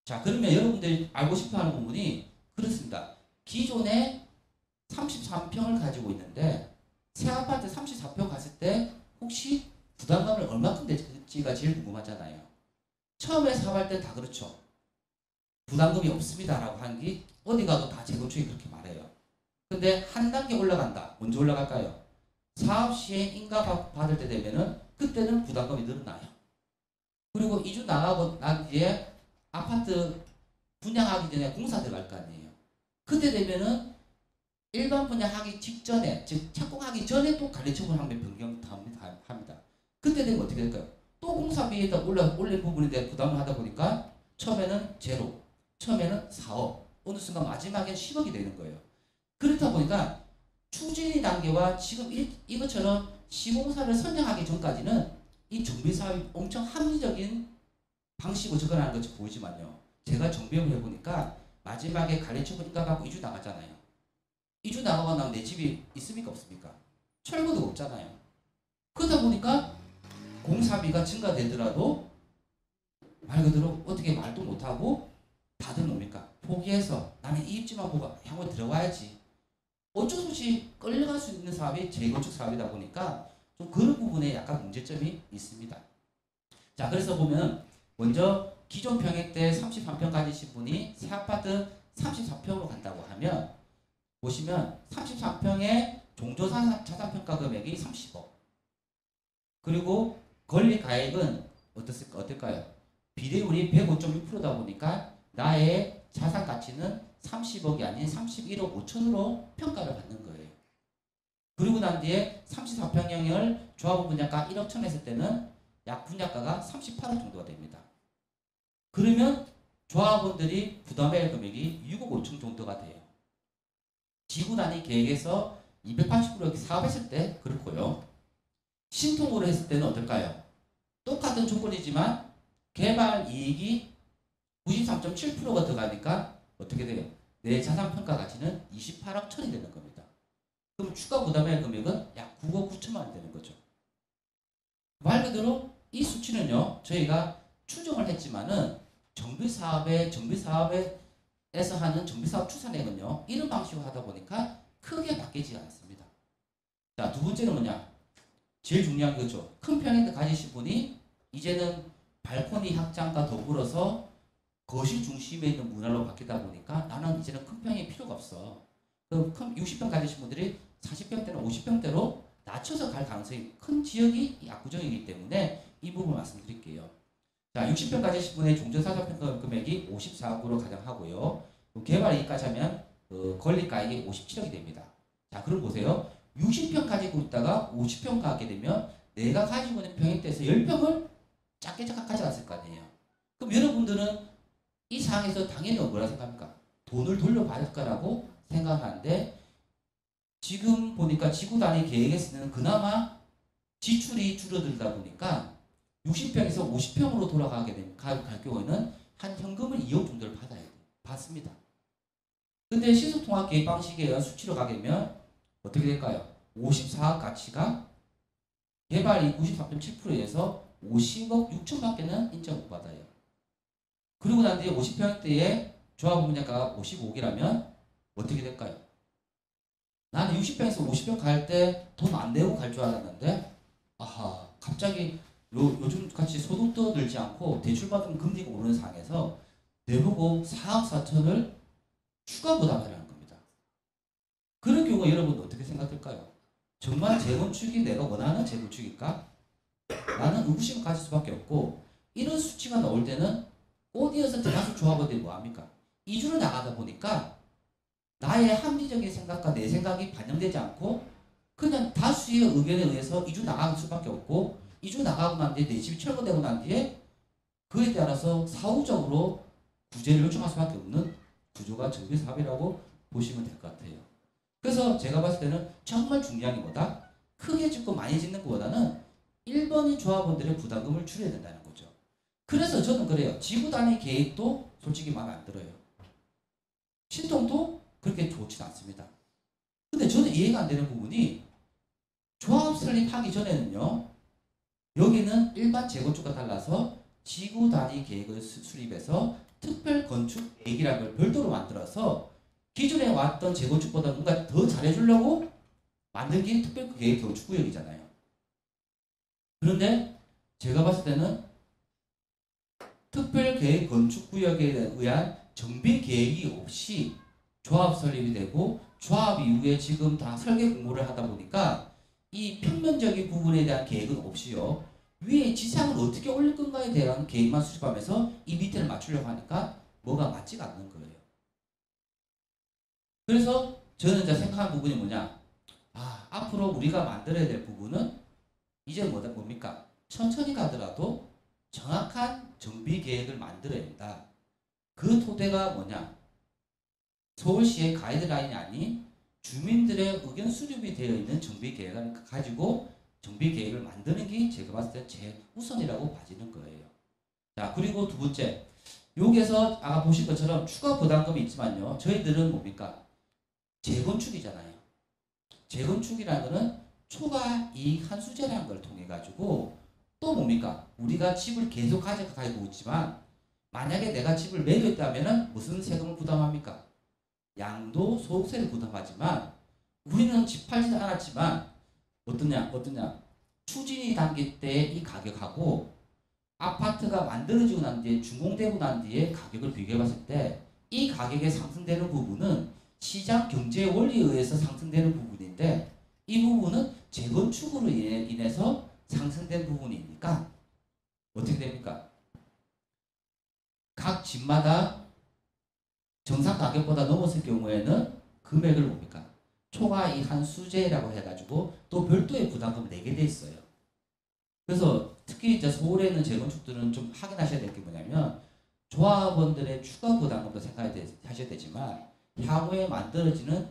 자, 그러면 여러분들이 알고 싶어하는 부분이 그렇습니다. 기존에 33평을 가지고 있는데 새 아파트 34평 갔을 때 혹시 부담감을 얼마큼 될지가 제일 궁금하잖아요. 처음에 사업할 때 다 그렇죠. 부담금이 없습니다라고 하는 게 어디 가도 다 재건축이 그렇게 말해요. 근데 한 단계 올라간다. 언제 올라갈까요? 사업 시행 인가 받을 때 되면은 그때는 부담금이 늘어나요. 그리고 이주 나가고 난 뒤에 아파트 분양하기 전에 공사 들어갈 거 아니에요. 그때 되면은 일반 분양하기 직전에, 즉 착공하기 전에 또 관리처분 항목 변경합니다. 그때 되면 어떻게 될까요? 또 공사비에다 올린 부분에 대해 부담을 하다 보니까 처음에는 제로, 처음에는 4억, 어느 순간 마지막엔 10억이 되는 거예요. 그렇다 보니까 추진 단계와 지금 이것처럼 시공사를 선정하기 전까지는 이 정비사업이 엄청 합리적인 방식으로 접근하는 것이 보이지만요. 제가 정비를 해보니까 마지막에 관리처분 인가받고 이주 나가잖아요. 이주 나가고 나면 내 집이 있습니까 없습니까? 철거도 없잖아요. 그러다 보니까 공사비가 증가되더라도 말 그대로 어떻게 말도 못하고 다들 뭡니까? 포기해서 나는 이 입지만 보고 향후에 들어가야지. 어쩔 수 없이 끌려갈 수 있는 사업이 재건축 사업이다 보니까 좀 그런 부분에 약간 문제점이 있습니다. 자, 그래서 보면 먼저 기존 평액대 33평 가지신 분이 새 아파트 34평으로 간다고 하면 보시면 33평의 종조자산평가 금액이 30억. 그리고 권리가액은 어떨까요? 비례율이 105.6%다 보니까 나의 자산 가치는 30억이 아닌 31억 5천으로 평가를 받는 거예요. 그리고 난 뒤에 34평형을 조합원 분양가 1억 천 했을 때는 약 분양가가 38억 정도가 됩니다. 그러면 조합원들이 부담할 금액이 6억 5천 정도가 돼요. 지구 단위 계획에서 280% 사업했을 때 그렇고요. 신통으로 했을 때는 어떨까요? 똑같은 조건이지만 개발 이익이 93.7%가 들어가니까 어떻게 돼요? 내 자산 평가 가치는 28억 천이 되는 겁니다. 그럼 추가 부담의 금액은 약 9억 9천만 원 되는 거죠. 말 그대로 이 수치는요, 저희가 추정을 했지만은 정비사업에서 하는 정비사업 추산액은요, 이런 방식으로 하다 보니까 크게 바뀌지 않습니다. 자, 두 번째는 뭐냐? 제일 중요한 거죠. 큰 평액을 가지신 분이 이제는 발코니 확장과 더불어서 거실 중심에 있는 문화로 바뀌다 보니까 나는 이제는 큰 평이 필요가 없어. 그 큰 60평 가지신 분들이 40평대나 50평대로 낮춰서 갈 가능성이 큰 지역이 압구정이기 때문에 이 부분 말씀드릴게요. 자, 60평 가지신 분의 종전사업평가 금액이 54억으로 가정하고요. 개발이익까지 하면 권리가액이 57억이 됩니다. 자, 그럼 보세요. 60평 가지고 있다가 50평 가게 되면 내가 가지고 있는 평액대에서 10평을 작게 가져갔을 거 아니에요. 그럼 여러분들은 이 상황에서 당연히 뭐라 생각합니까? 돈을 돌려받을 거라고 생각하는데 지금 보니까 지구 단위 계획에서는 그나마 지출이 줄어들다 보니까 60평에서 50평으로 돌아가게 되면 갈 경우에는 한 현금을 2억 정도를 받습니다. 근데 시소통합 계획 방식에 의한 수치로 가게 되면 어떻게 될까요? 54억 가치가 개발이 93.7%에서 50억 6천밖에는 인정 못 받아요. 그리고 난 뒤에 50평대에 조합원 분양가가 55억이라면 어떻게 될까요? 나는 60평에서 50평 갈 때 돈 안 내고 갈 줄 알았는데 아하, 갑자기 요즘 같이 소득도 늘지 않고 대출받으면 금리가 오르는 상황에서 내보고 4억 4천을 추가 부담하라는 겁니다. 그런 경우 여러분 어떻게 생각할까요? 정말 재건축이 내가 원하는 재건축일까? 나는 의구심을 가질 수밖에 없고 이런 수치가 나올 때는 꽃이어서 대다수 조합원들이 뭐합니까? 이주를 나가다 보니까 나의 합리적인 생각과 내 생각이 반영되지 않고 그냥 다수의 의견에 의해서 이주 나갈 수밖에 없고 이주 나가고 난 뒤에 내 집이 철거되고 난 뒤에 그에 따라서 사후적으로 구제를 요청할 수밖에 없는 구조가 정비사업이라고 보시면 될 것 같아요. 그래서 제가 봤을 때는 정말 중요한 게 뭐다? 크게 짓고 많이 짓는 것보다는 1번인 조합원들의 부담금을 줄여야 된다는 거죠. 그래서 저는 그래요. 지구 단위 계획도 솔직히 마음에 안 들어요. 신통도 그렇게 좋진 않습니다. 근데 저는 이해가 안 되는 부분이 조합 설립하기 전에는요. 여기는 일반 재건축과 달라서 지구 단위 계획을 수립해서 특별 건축 계획이라는 걸 별도로 만들어서 기존에 왔던 재건축보다 뭔가 더 잘해주려고 만든 게 특별 계획 건축구역이잖아요. 그런데 제가 봤을 때는 특별 계획 건축구역에 의한 정비 계획이 없이 조합 설립이 되고 조합 이후에 지금 다 설계 공모를 하다 보니까 이 평면적인 부분에 대한 계획은 없이요. 위에 지상을 어떻게 올릴 건가에 대한 계획만 수립하면서 이 밑에를 맞추려고 하니까 뭐가 맞지가 않는 거예요. 그래서 저는 이제 생각한 부분이 뭐냐. 앞으로 우리가 만들어야 될 부분은 이제 뭡니까? 천천히 가더라도 정확한 정비 계획을 만들어야 된다. 그 토대가 뭐냐? 서울시의 가이드라인이 아닌 주민들의 의견 수립이 되어 있는 정비 계획을 가지고 정비 계획을 만드는 게 제가 봤을 때 제일 우선이라고 봐지는 거예요. 자, 그리고 두 번째. 여기에서 아까 보신 것처럼 추가 부담금이 있지만요. 저희들은 뭡니까? 재건축이잖아요. 재건축이라는 거는 초과 이익 환수제라는 걸 통해 가지고 또 뭡니까? 우리가 집을 계속 가지고 있지만 만약에 내가 집을 매도했다면 무슨 세금을 부담합니까? 양도소득세를 부담하지만 우리는 집 팔지도 않았지만 어떠냐? 추진이 당길 때 이 가격하고 아파트가 만들어지고 난 뒤에 준공되고 난 뒤에 가격을 비교해 봤을 때 이 가격에 상승되는 부분은 시장 경제 원리에 의해서 상승되는 부분인데 이 부분은 재건축으로 인해서 상승된 부분이니까 어떻게 됩니까? 각 집마다 정상 가격보다 넘었을 경우에는 금액을 뭡니까? 초과 이한 수제라고 해가지고 또 별도의 부담금을 내게 돼 있어요. 그래서 특히 이제 서울에 있는 재건축들은 좀 확인하셔야 될 게 뭐냐면 조합원들의 추가 부담금도 생각하셔야 되지만 향후에 만들어지는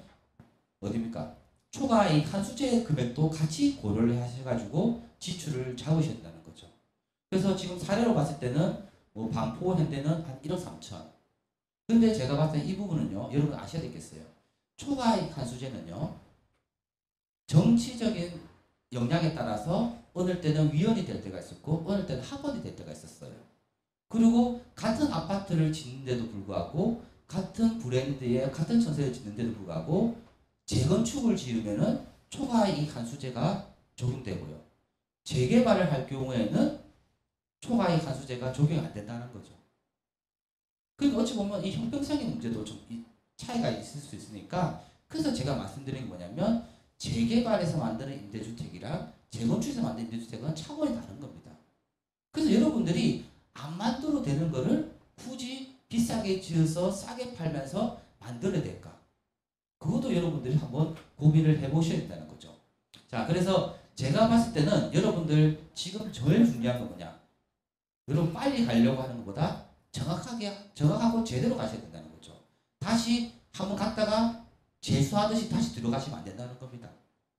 어디입니까? 초과 이익 한수제 금액도 같이 고려를 하셔가지고 지출을 잡으셔야 된다는 거죠. 그래서 지금 사례로 봤을 때는 뭐 반포 현대는 한 1억 3천. 근데 제가 봤을 때 이 부분은요, 여러분 아셔야 되겠어요. 초과 이익 한수제는요, 정치적인 영향에 따라서 어느 때는 위헌이 될 때가 있었고 어느 때는 합헌이 될 때가 있었어요. 그리고 같은 아파트를 짓는데도 불구하고 같은 브랜드의 같은 전세를 짓는데도 불구하고 재건축을 지으면은 초과이익 한수제가 적용되고요. 재개발을 할 경우에는 초과이익 한수제가 적용이 안 된다는 거죠. 그러니까 어찌 보면 이 형평성의 문제도 좀 차이가 있을 수 있으니까 그래서 제가 말씀드린 게 뭐냐면 재개발에서 만드는 임대주택이랑 재건축에서 만드는 임대주택은 차원이 다른 겁니다. 그래서 여러분들이 안 만들어도 되는 거를 굳이 비싸게 지어서 싸게 팔면서 만들어야 될까? 그것도 여러분들이 한번 고민을 해보셔야 된다는 거죠. 자, 그래서 제가 봤을 때는 여러분들 지금 제일 중요한 건 뭐냐? 여러분 빨리 가려고 하는 것보다 정확하고 제대로 가셔야 된다는 거죠. 다시 한번 갔다가 재수하듯이 다시 들어가시면 안 된다는 겁니다.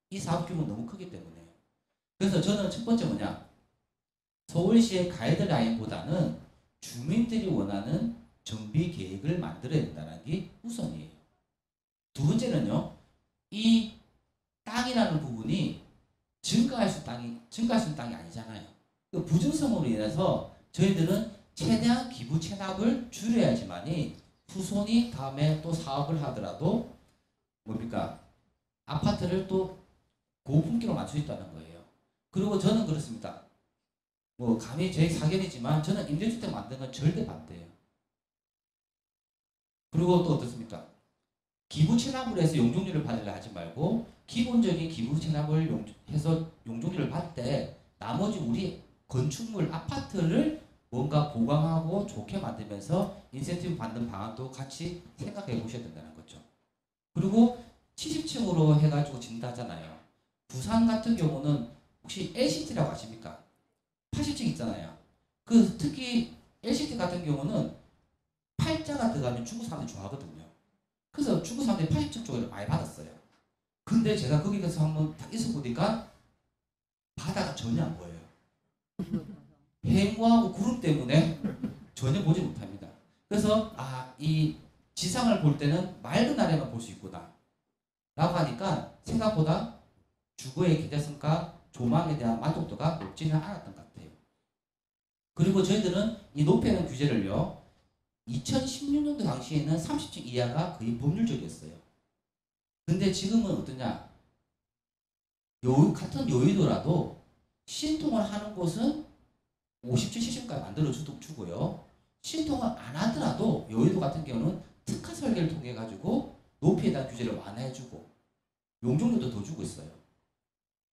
이 사업 규모는 너무 크기 때문에. 그래서 저는 첫 번째 뭐냐? 서울시의 가이드라인보다는 주민들이 원하는 정비 계획을 만들어야 된다는 게 우선이에요. 두 번째는요, 이 땅이라는 부분이 증가할 수 있는 땅이 아니잖아요. 그 부증성으로 인해서 저희들은 최대한 기부 체납을 줄여야지만이 후손이 다음에 또 사업을 하더라도 뭡니까? 아파트를 또 고품기로 맞출 수 있다는 거예요. 그리고 저는 그렇습니다. 뭐 감히 제 사견이지만 저는 임대주택 만드는 건 절대 반대예요. 그리고 또 어떻습니까? 기부 체납을 해서 용적률을 받으려 하지 말고 기본적인 기부 체납을 해서 용적률을 받을 때 나머지 우리 건축물 아파트를 뭔가 보강하고 좋게 만들면서 인센티브 받는 방안도 같이 생각해 보셔야 된다는 거죠. 그리고 70층으로 해가지고 진다잖아요. 부산 같은 경우는 혹시 LCT라고 아십니까? 80층 있잖아요. 그 특히 LCT 같은 경우는 팔자가 들어가면 중국 사람들이 좋아하거든요. 그래서 중국 사람들이 80층 쪽을 많이 받았어요. 근데 제가 거기 가서 한번 딱 있어 보니까 바다가 전혀 안 보여요. 해무하고 구름 때문에 전혀 보지 못합니다. 그래서 이 지상을 볼 때는 맑은 날에만 볼 수 있구나 라고 하니까 생각보다 주거의 기대성과 조망에 대한 만족도가 높지는 않았던 것 같아요. 그리고 저희들은 이 높이는 규제를요, 2016년도 당시에는 30층 이하가 거의 법률적이었어요. 근데 지금은 어떠냐? 같은 여의도라도 신통을 하는 곳은 50층, 70층까지 만들어 주고요. 신통을 안 하더라도 여의도 같은 경우는 특화 설계를 통해 가지고 높이에 대한 규제를 완화해주고 용적률도 더 주고 있어요.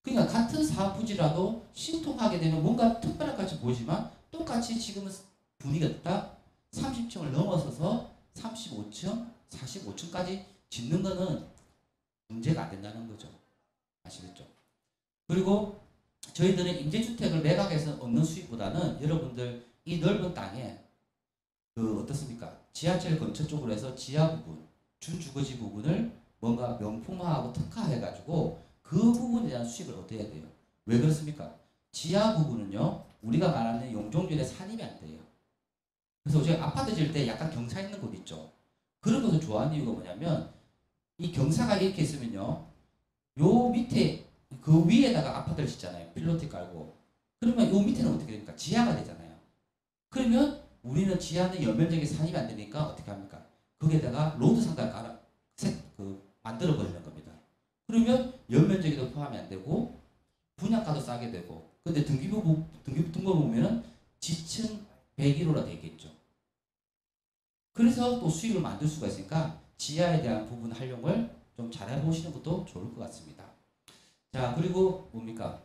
그러니까 같은 사업 부지라도 신통하게 되면 뭔가 특별할 것 같이 보이지만 똑같이 지금은 분위기가 딱 30층을 넘어서서 35층, 45층까지 짓는 거는 문제가 안 된다는 거죠. 아시겠죠? 그리고 저희들은 임대주택을 매각해서 얻는 수익보다는 여러분들 이 넓은 땅에 어떻습니까? 지하철 근처 쪽으로 해서 지하 부분, 준주거지 부분을 뭔가 명품화하고 특화해가지고 그 부분에 대한 수익을 얻어야 돼요. 왜 그렇습니까? 지하 부분은요, 우리가 말하는 용적률에 산입이 안 돼요. 그래서 저희 아파트 지을 때 약간 경사 있는 곳 있죠. 그런 것을 좋아하는 이유가 뭐냐면 이 경사가 이렇게 있으면요, 요 밑에 그 위에다가 아파트를 짓잖아요. 필로티 깔고. 그러면 요 밑에는 어떻게 됩니까? 지하가 되잖아요. 그러면 우리는 지하는 연면적인 산입이 안 되니까 어떻게 합니까? 거기에다가 로드 상가를 만들어 버리는 겁니다. 그러면 연면적에도 포함이 안 되고 분양가도 싸게 되고, 근데 등기부 보면은 지층 101호라 되겠죠. 그래서 또 수익을 만들 수가 있으니까 지하에 대한 부분 활용을 좀 잘 해보시는 것도 좋을 것 같습니다. 자, 그리고 뭡니까?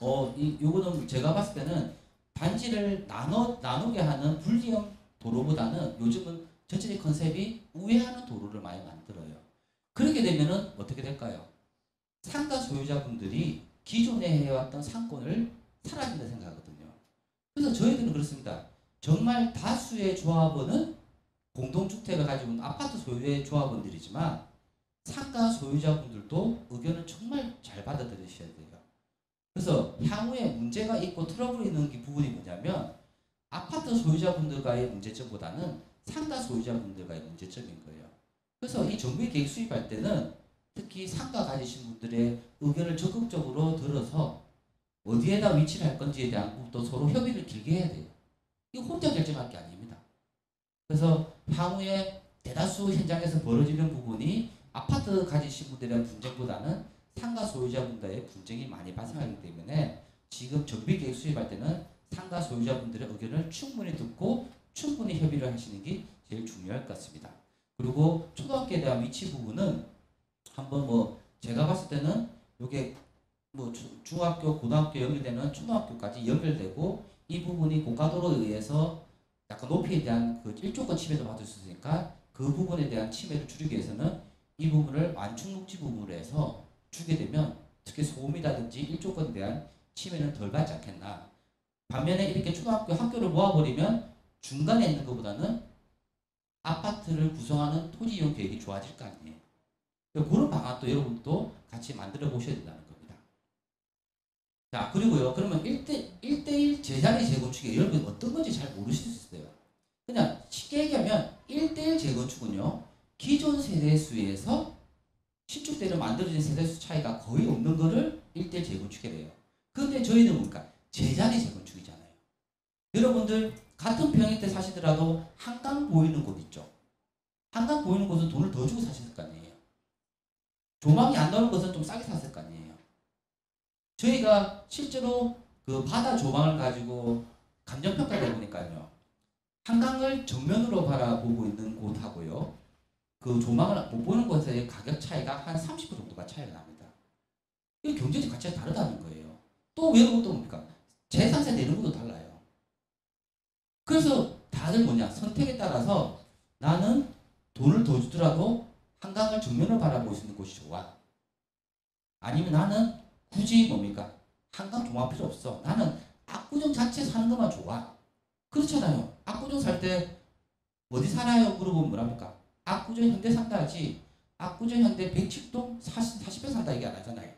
요거는 제가 봤을 때는 단지를 나누게 하는 분리형 도로보다는 요즘은 전체적 컨셉이 우회하는 도로를 많이 만들어요. 그렇게 되면은 어떻게 될까요? 상가 소유자분들이 기존에 해왔던 상권을 사라진다 생각하거든요. 그래서 저희들은 그렇습니다. 정말 다수의 조합원은 공동주택을 가지고 있는 아파트 소유의 조합원들이지만 상가 소유자분들도 의견을 정말 잘 받아들이셔야 돼요. 그래서 향후에 문제가 있고 트러블이 있는 부분이 뭐냐면 아파트 소유자분들과의 문제점보다는 상가 소유자분들과의 문제점인 거예요. 그래서 이 정비계획 수립할 때는 특히 상가 가지신 분들의 의견을 적극적으로 들어서 어디에다 위치를 할 건지에 대한 부분도 서로 협의를 길게 해야 돼요. 이거 혼자 결정할 게 아닙니다. 그래서 향후에 대다수 현장에서 벌어지는 부분이 아파트 가지신 분들에 대한 분쟁보다는 상가 소유자분들의 분쟁이 많이 발생하기 때문에 지금 정비계획 수립할 때는 상가 소유자분들의 의견을 충분히 듣고 충분히 협의를 하시는 게 제일 중요할 것 같습니다. 그리고 초등학교에 대한 위치 부분은 한번 제가 봤을 때는 이게 중학교, 고등학교 연결되는 초등학교까지 연결되고 이 부분이 고가도로에 의해서 약간 높이에 대한 그 일조권 침해도 받을 수 있으니까 그 부분에 대한 침해를 줄이기 위해서는 이 부분을 완충목지 부분으로 해서 주게 되면 특히 소음이라든지 일조권에 대한 침해는 덜 받지 않겠나. 반면에 이렇게 초등학교 학교를 모아버리면 중간에 있는 것보다는 아파트를 구성하는 토지 이용 계획이 좋아질 거 아니에요. 그런 방안도 여러분도 같이 만들어 보셔야 된다는 겁니다. 자, 그리고요, 그러면 1대1 제자리 재건축이 여러분 어떤 건지 잘 모르실 수 있어요. 그냥 쉽게 얘기하면 1대1 재건축은요, 기존 세대수에서 신축대로 만들어진 세대수 차이가 거의 없는 거를 1대1 재건축이래요. 근데 저희는 뭡니까? 제자리 재건축이잖아요. 여러분들 같은 평형대 사시더라도 한강 보이는 곳 있죠. 한강 보이는 곳은 돈을 더 주고 사실 거 아니에요. 조망이 안 나오는 것은 좀 싸게 샀을 거 아니에요. 저희가 실제로 그 바다 조망을 가지고 감정평가를 해보니까요, 한강을 정면으로 바라보고 있는 곳하고요, 그 조망을 못 보는 곳의 가격 차이가 한 30% 정도가 차이가 납니다. 이 경제적 가치가 다르다는 거예요. 또 외국은 또 뭡니까? 재산세 내는 것도 달라요. 그래서 다들 뭐냐, 선택에 따라서 나는 돈을 더 주더라도 한강을 정면으로 바라볼 수 있는 곳이 좋아? 아니면 나는 굳이 뭡니까? 한강 조망 필요 없어. 나는 압구정 자체 사는 것만 좋아. 그렇잖아요. 압구정 살 때 어디 살아요? 물어보면 뭐랍니까? 압구정 현대 산다 하지. 압구정 현대 107동 40배 산다 얘기 안 하잖아요.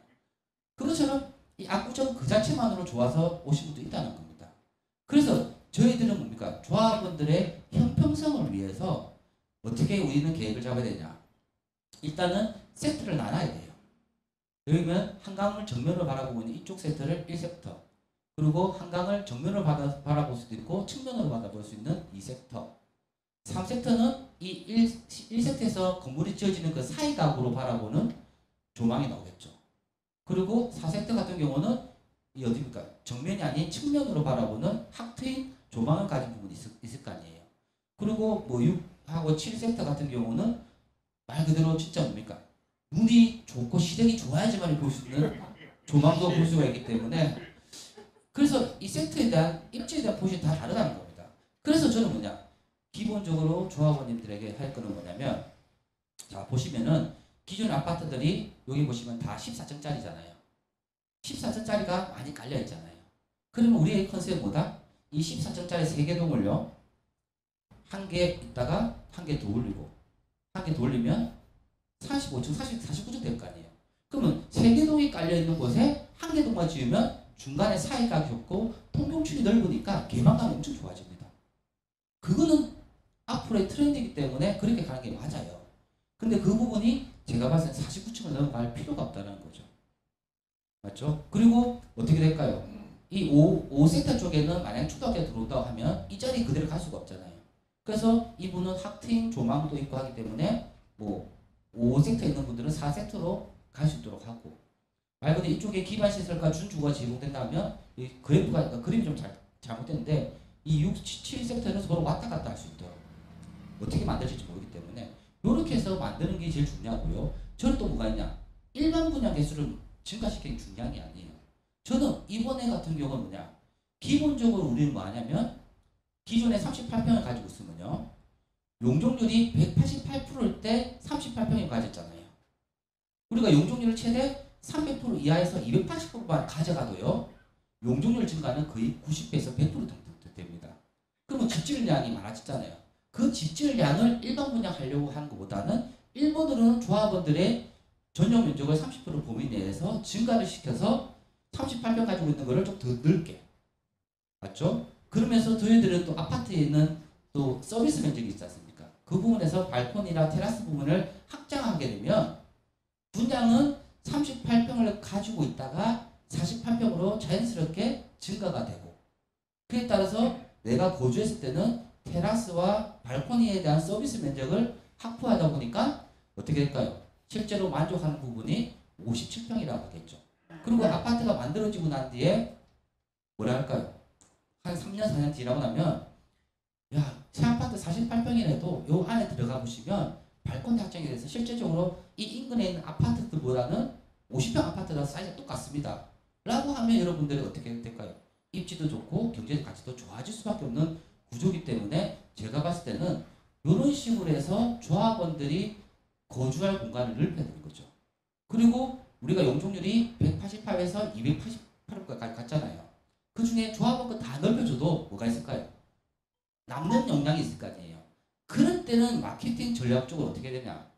그것처럼 이 압구정 그 자체만으로 좋아서 오신 분도 있다는 겁니다. 그래서 저희들은 뭡니까? 조합원들의 형평성을 위해서 어떻게 우리는 계획을 잡아야 되냐? 일단은 세트를 나눠야 돼요. 여기면 한강을 정면으로 바라보고 있는 이쪽 세트를 1섹터, 그리고 한강을 정면으로 바라볼 수도 있고 측면으로 바라볼 수 있는 2섹터, 3섹터는 이 1섹터에서 건물이 지어지는 그 사이 각으로 바라보는 조망이 나오겠죠. 그리고 4섹터 같은 경우는 이 어디입니까? 정면이 아닌 측면으로 바라보는 확 트인 조망을 가진 부분이 있을 거 아니에요. 그리고 뭐 6하고 7섹터 같은 경우는 말 그대로 진짜 뭡니까? 눈이 좋고 시력이 좋아야지만 볼 수 있는 조망도 볼 수가 있기 때문에, 그래서 이 섹터에 대한 입지에 대한 포지션이 다 다르다는 겁니다. 그래서 저는 뭐냐, 기본적으로 조합원님들에게 할 거는 뭐냐면, 자 보시면은 기존 아파트들이 여기 보시면 다 14층짜리잖아요. 14층짜리가 많이 깔려 있잖아요. 그러면 우리의 컨셉은 뭐다? 이 14층짜리 3개 동을요, 한 개 있다가 한 개 더 올리고, 한 개 더 올리면 45층, 49층 될 거 아니에요. 그러면 3개 동이 깔려 있는 곳에 한 개 동만 지으면 중간에 사이가 좁고 통경출이 넓으니까 개방감이 엄청 좋아집니다. 그거는 앞으로의 트렌드이기 때문에 그렇게 가는 게 맞아요. 근데 그 부분이 제가 봤을 때 49층을 넘어갈 필요가 없다는 거죠. 맞죠? 그리고 어떻게 될까요? 이 5섹터 쪽에는 만약 초등학교 들어온다고 하면 이 자리 그대로 갈 수가 없잖아요. 그래서 이분은 학트인 조망도 있고 하기 때문에 뭐 5섹터 있는 분들은 4섹터로 갈 수 있도록 하고, 말 그대로 이쪽에 기반시설과 준주거가 제공된다면 이 그래프가, 그러니까 그림이 좀 잘못됐는데 이 6, 7섹터는 서로 왔다 갔다 할 수 있도록 어떻게 만들어질지 모르기 때문에 이렇게 해서 만드는 게 제일 중요하고요. 저는 또 뭐가 있냐, 일반 분양 개수를 증가시키는 게 중요한 게 아니에요. 저는 이번에 같은 경우는 뭐냐, 기본적으로 우리는 뭐 하냐면 기존에 38평을 가지고 있으면요, 용적률이 188%일 때 38평이 가졌잖아요. 우리가 용적률을 최대 300% 이하에서 280%만 가져가도요, 용적률 증가는 거의 90배에서 100% 정도 됩니다. 그러면 집질량이 많아졌잖아요. 그 집질량을 일반 분양하려고 하는 것보다는 1번으로는 조합원들의 전용 면적을 30% 범위 내에서 증가를 시켜서 38평 가지고 있는 거를 좀 더 넓게, 맞죠? 그러면서 저희들은 또 아파트에 있는 또 서비스 면적이 있지 않습니까? 그 부분에서 발코니나 테라스 부분을 확장하게 되면 분양은 38평을 가지고 있다가 48평으로 자연스럽게 증가가 되고, 그에 따라서 내가 거주했을 때는 테라스와 발코니에 대한 서비스 면적을 확보하다 보니까 어떻게 될까요? 실제로 만족하는 부분이 57평이라고 하겠죠. 그리고 아파트가 만들어지고 난 뒤에 뭐라 할까요? 한 3년, 4년 지나고 나면 야, 새 아파트 48평이라도 요 안에 들어가 보시면 발코니 확장이 돼서 실제적으로 이 인근에 있는 아파트들보다는 50평 아파트랑 사이즈가 똑같습니다. 라고 하면 여러분들이 어떻게 될까요? 입지도 좋고 경제적 가치도 좋아질 수밖에 없는 구조이기 때문에 제가 봤을 때는 이런 식으로 해서 조합원들이 거주할 공간을 넓혀야 되는 거죠. 그리고 우리가 용적률이 188에서 288까지 갔잖아요. 그 중에 조합원 거 다 넓혀줘도 뭐가 있을까요? 남는 역량이 있을 거 아니에요. 그럴 때는 마케팅 전략적으로 어떻게 되냐?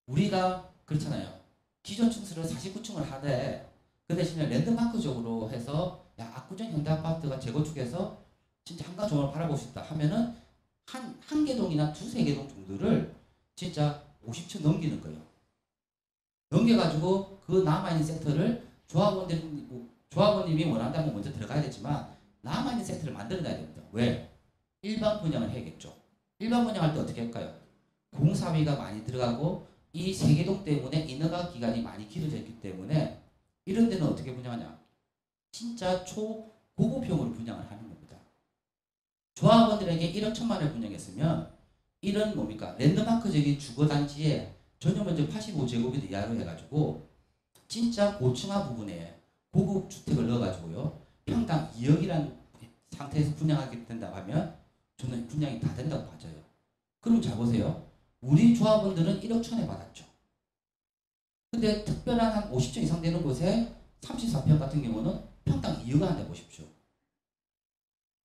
우리가 그렇잖아요. 기존 층수를 49층을 하되 그 대신에 랜드마크적으로 해서 야, 압구정 현대아파트가 재건축해서 진짜 한강 조망을 바라볼 수 있다 하면은 한 개 동이나 두세 개 동 정도를 진짜 50층 넘기는 거예요. 넘겨가지고 그 남아있는 섹터를 조합원님이 원한다면 먼저 들어가야 되지만 남아있는 섹터를 만들어놔야 됩니다. 왜? 일반 분양을 해야겠죠. 일반 분양할 때 어떻게 할까요? 공사비가 많이 들어가고 이 세계동 때문에 인허가 기간이 많이 길어져 있기 때문에 이런 데는 어떻게 분양하냐? 진짜 초고급형으로 분양을 하는 겁니다. 조합원들에게 1억 1천만을 분양했으면 이런 뭡니까? 랜드마크적인 주거단지에 전용 면적 85제곱미터 이하로 해가지고 진짜 고층화 부분에 고급 주택을 넣어가지고요, 평당 2억이라는 상태에서 분양하게 된다고 하면 저는 분양이 다 된다고 봐져요. 그럼 잘 보세요. 우리 조합원들은 1억 천에 받았죠. 근데 특별한 한 50층 이상 되는 곳에 34평 같은 경우는 평당 2억 원 내보십시오.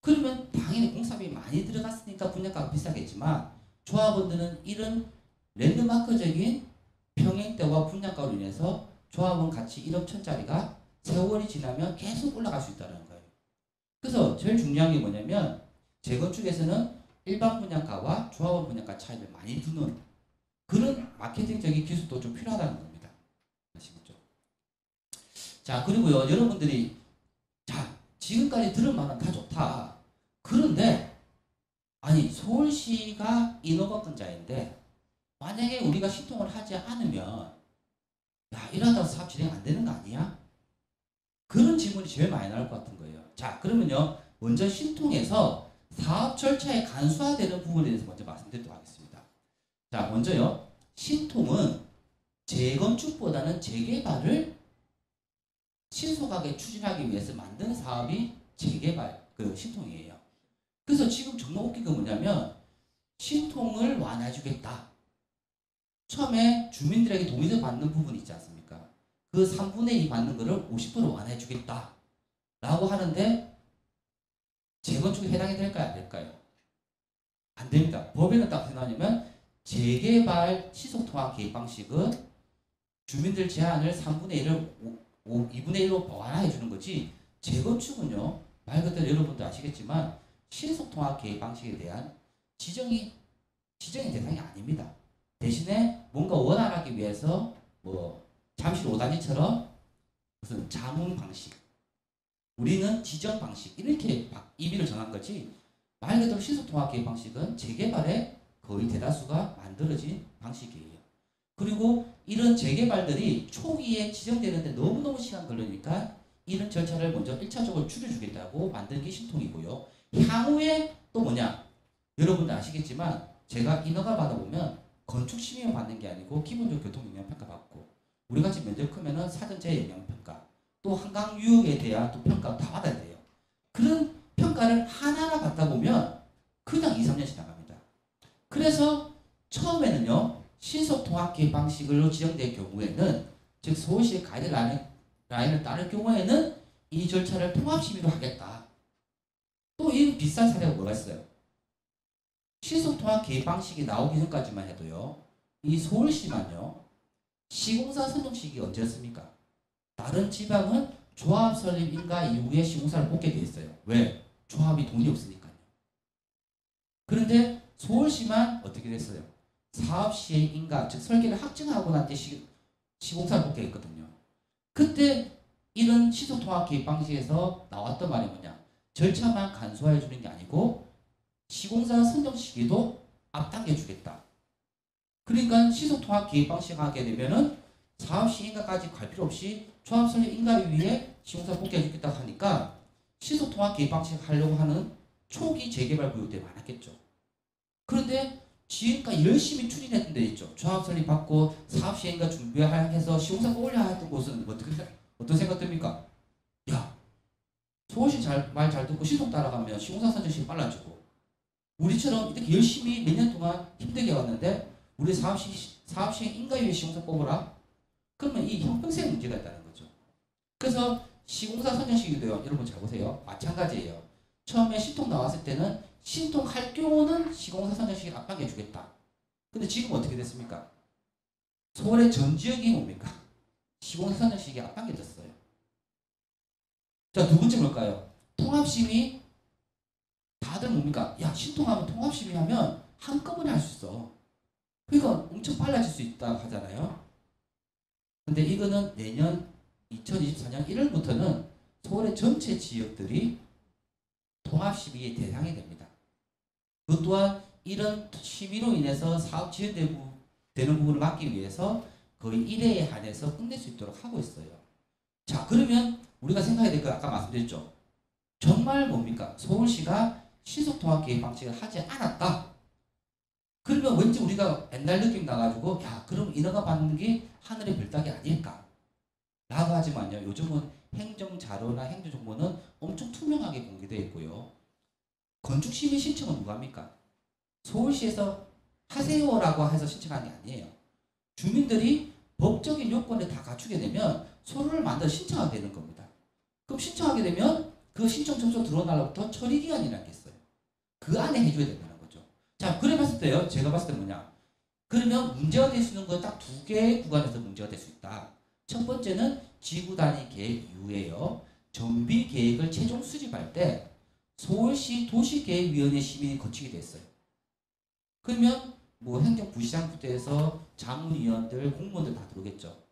그러면 당연히 공사비 많이 들어갔으니까 분양가가 비싸겠지만 조합원들은 이런 랜드마크적인 평행대와 분양가로 인해서 조합원 가치 1억 천짜리가 세월이 지나면 계속 올라갈 수 있다는 거예요. 그래서 제일 중요한 게 뭐냐면 재건축에서는 일반 분양가와 조합원 분양가 차이를 많이 두는 그런 마케팅적인 기술도 좀 필요하다는 겁니다. 아시겠죠? 자, 그리고요, 여러분들이 자, 지금까지 들은 말은 다 좋다. 그런데 아니 서울시가 인허가권자인데 만약에 우리가 신통을 하지 않으면 야, 이러다가 사업 진행 안 되는 거 아니야? 그런 질문이 제일 많이 나올 것 같은 거예요. 자, 그러면요, 먼저 신통에서 사업 절차에 간소화되는 부분에 대해서 먼저 말씀드리도록 하겠습니다. 자, 먼저요, 신통은 재건축보다는 재개발을 신속하게 추진하기 위해서 만든 사업이 재개발, 신통이에요. 그래서 지금 정말 웃긴 게 뭐냐면 신통을 완화해주겠다. 처음에 주민들에게 동의를 받는 부분이 있지 않습니까? 그 3분의 2 받는 거를 50% 완화해주겠다. 라고 하는데 재건축에 해당이 될까요? 안 될까요? 안 됩니다. 법에는 딱 어떻게 나오냐면 재개발 시속통합 개입 방식은 주민들 제한을 3분의 1을 2분의 1로 완화해 주는 거지 재건축은요, 말 그대로 여러분도 아시겠지만 신속통합 개입 방식에 대한 지정의 대상이 아닙니다. 대신에 뭔가 원활하기 위해서 뭐 잠실 5단지처럼 무슨 자문 방식, 우리는 지정 방식 이렇게 임의를 정한 거지 말 그대로 신속통합 개입 방식은 재개발의 거의 대다수가 만들어진 방식이에요. 그리고 이런 재개발들이 초기에 지정되는데 너무너무 시간 걸리니까 이런 절차를 먼저 1차적으로 줄여주겠다고 만든 게 신통이고요. 향후에 또 뭐냐? 여러분들 아시겠지만 제가 인허가 받아보면 건축 심의만 받는 게 아니고 기본적 교통 영향 평가 받고 우리 같이 면적 크면은 사전재 영향 평가 또 한강 유역에 대한 또 평가 다 받아야 돼요. 그런 평가를 하나하나 받다 보면 그냥 2, 3년씩 나갑니다. 그래서 처음에는요, 신속통합 개입 방식으로 지정될 경우에는 즉 서울시의 가이드라인을 따를 경우에는 이 절차를 통합심의로 하겠다. 또 이 비싼 사례가 뭐가 있어요? 신속통합 개입 방식이 나오기 전까지만 해도요, 이 서울시만요, 시공사 선정 시기가 언제였습니까? 다른 지방은 조합 설립 인가 이후에 시공사를 뽑게 돼 있어요. 왜? 조합이 돈이 없으니까요. 그런데 서울시만 어떻게 됐어요? 사업 시행 인가, 즉 설계를 확정하고 난 뒤 시공사를 뽑게 했거든요. 그때 이런 시속통합 개입 방식에서 나왔던 말이 뭐냐? 절차만 간소화해 주는 게 아니고 시공사 선정 시기도 앞당겨 주겠다. 그러니까 시속통합 개입 방식 하게 되면은 사업 시행까지 갈 필요 없이 조합 설립 인가 위에 시공사 뽑게 해주겠다 하니까 시속통합 개입 방식 하려고 하는 초기 재개발 구역들이 많았겠죠. 그런데 지금까지 열심히 추진했던 데 있죠. 조합 설립 받고 사업 시행과 준비해서 시공사 올려야 했던 곳은 어떤 생각 듭니까? 야, 서울시 말 잘 듣고 신속 따라가면 시공사 선정 시기 빨라지고 우리처럼 이렇게 열심히 몇 년 동안 힘들게 왔는데 우리 사업 시행 인가 위에 시공사 뽑으라? 그러면 이 형평성 문제가 있다는 거죠. 그래서 시공사 선정 시기도요. 여러분 잘 보세요. 마찬가지예요. 처음에 신통 나왔을 때는 신통할 경우는 시공사 선정 시기를 앞당겨 주겠다. 근데 지금 어떻게 됐습니까? 서울의 전 지역이 뭡니까? 시공사 선정 시기가 앞당겨졌어요. 자, 두 번째 뭘까요? 통합심의. 다들 뭡니까? 야, 신통하면 통합심의하면 한꺼번에 할 수 있어. 그러니까 엄청 빨라질 수 있다고 하잖아요. 근데 이거는 내년 2024년 1월부터는 서울의 전체 지역들이 통합심의의 대상이 됩니다. 그 또한 이런 심의로 인해서 사업 지연되는 부분을 막기 위해서 거의 1회에 한해서 끝낼 수 있도록 하고 있어요. 자, 그러면 우리가 생각해야 될 거 아까 말씀드렸죠. 정말 뭡니까? 서울시가 신속통합 개입 방식을 하지 않았다. 그러면 왠지 우리가 옛날 느낌 나가지고 야, 그럼 인허가 받는 게 하늘의 별따기 아닐까? 라고 하지만요. 요즘은 행정자료나 행정정보는 엄청 투명하게 공개되어 있고요. 건축심의 신청은 누가 합니까? 서울시에서 하세요라고 해서 신청한 게 아니에요. 주민들이 법적인 요건을 다 갖추게 되면 서류를 만들어 신청하게 되는 겁니다. 그럼 신청하게 되면 그 신청 접수 들어온 날로부터 처리 기간이라는 게 있어요. 그 안에 해줘야 된다는 거죠. 자, 그래 봤을 때요. 제가 봤을 때 뭐냐. 그러면 문제가 될 수 있는 건 딱 두 개의 구간에서 문제가 될 수 있다. 첫 번째는 지구 단위 계획 이후에요. 정비 계획을 최종 수립할 때 서울시 도시계획위원회 심의를 거치게 됐어요. 그러면 뭐 행정부시장부터 해서 자문위원들, 공무원들 다 들어오겠죠.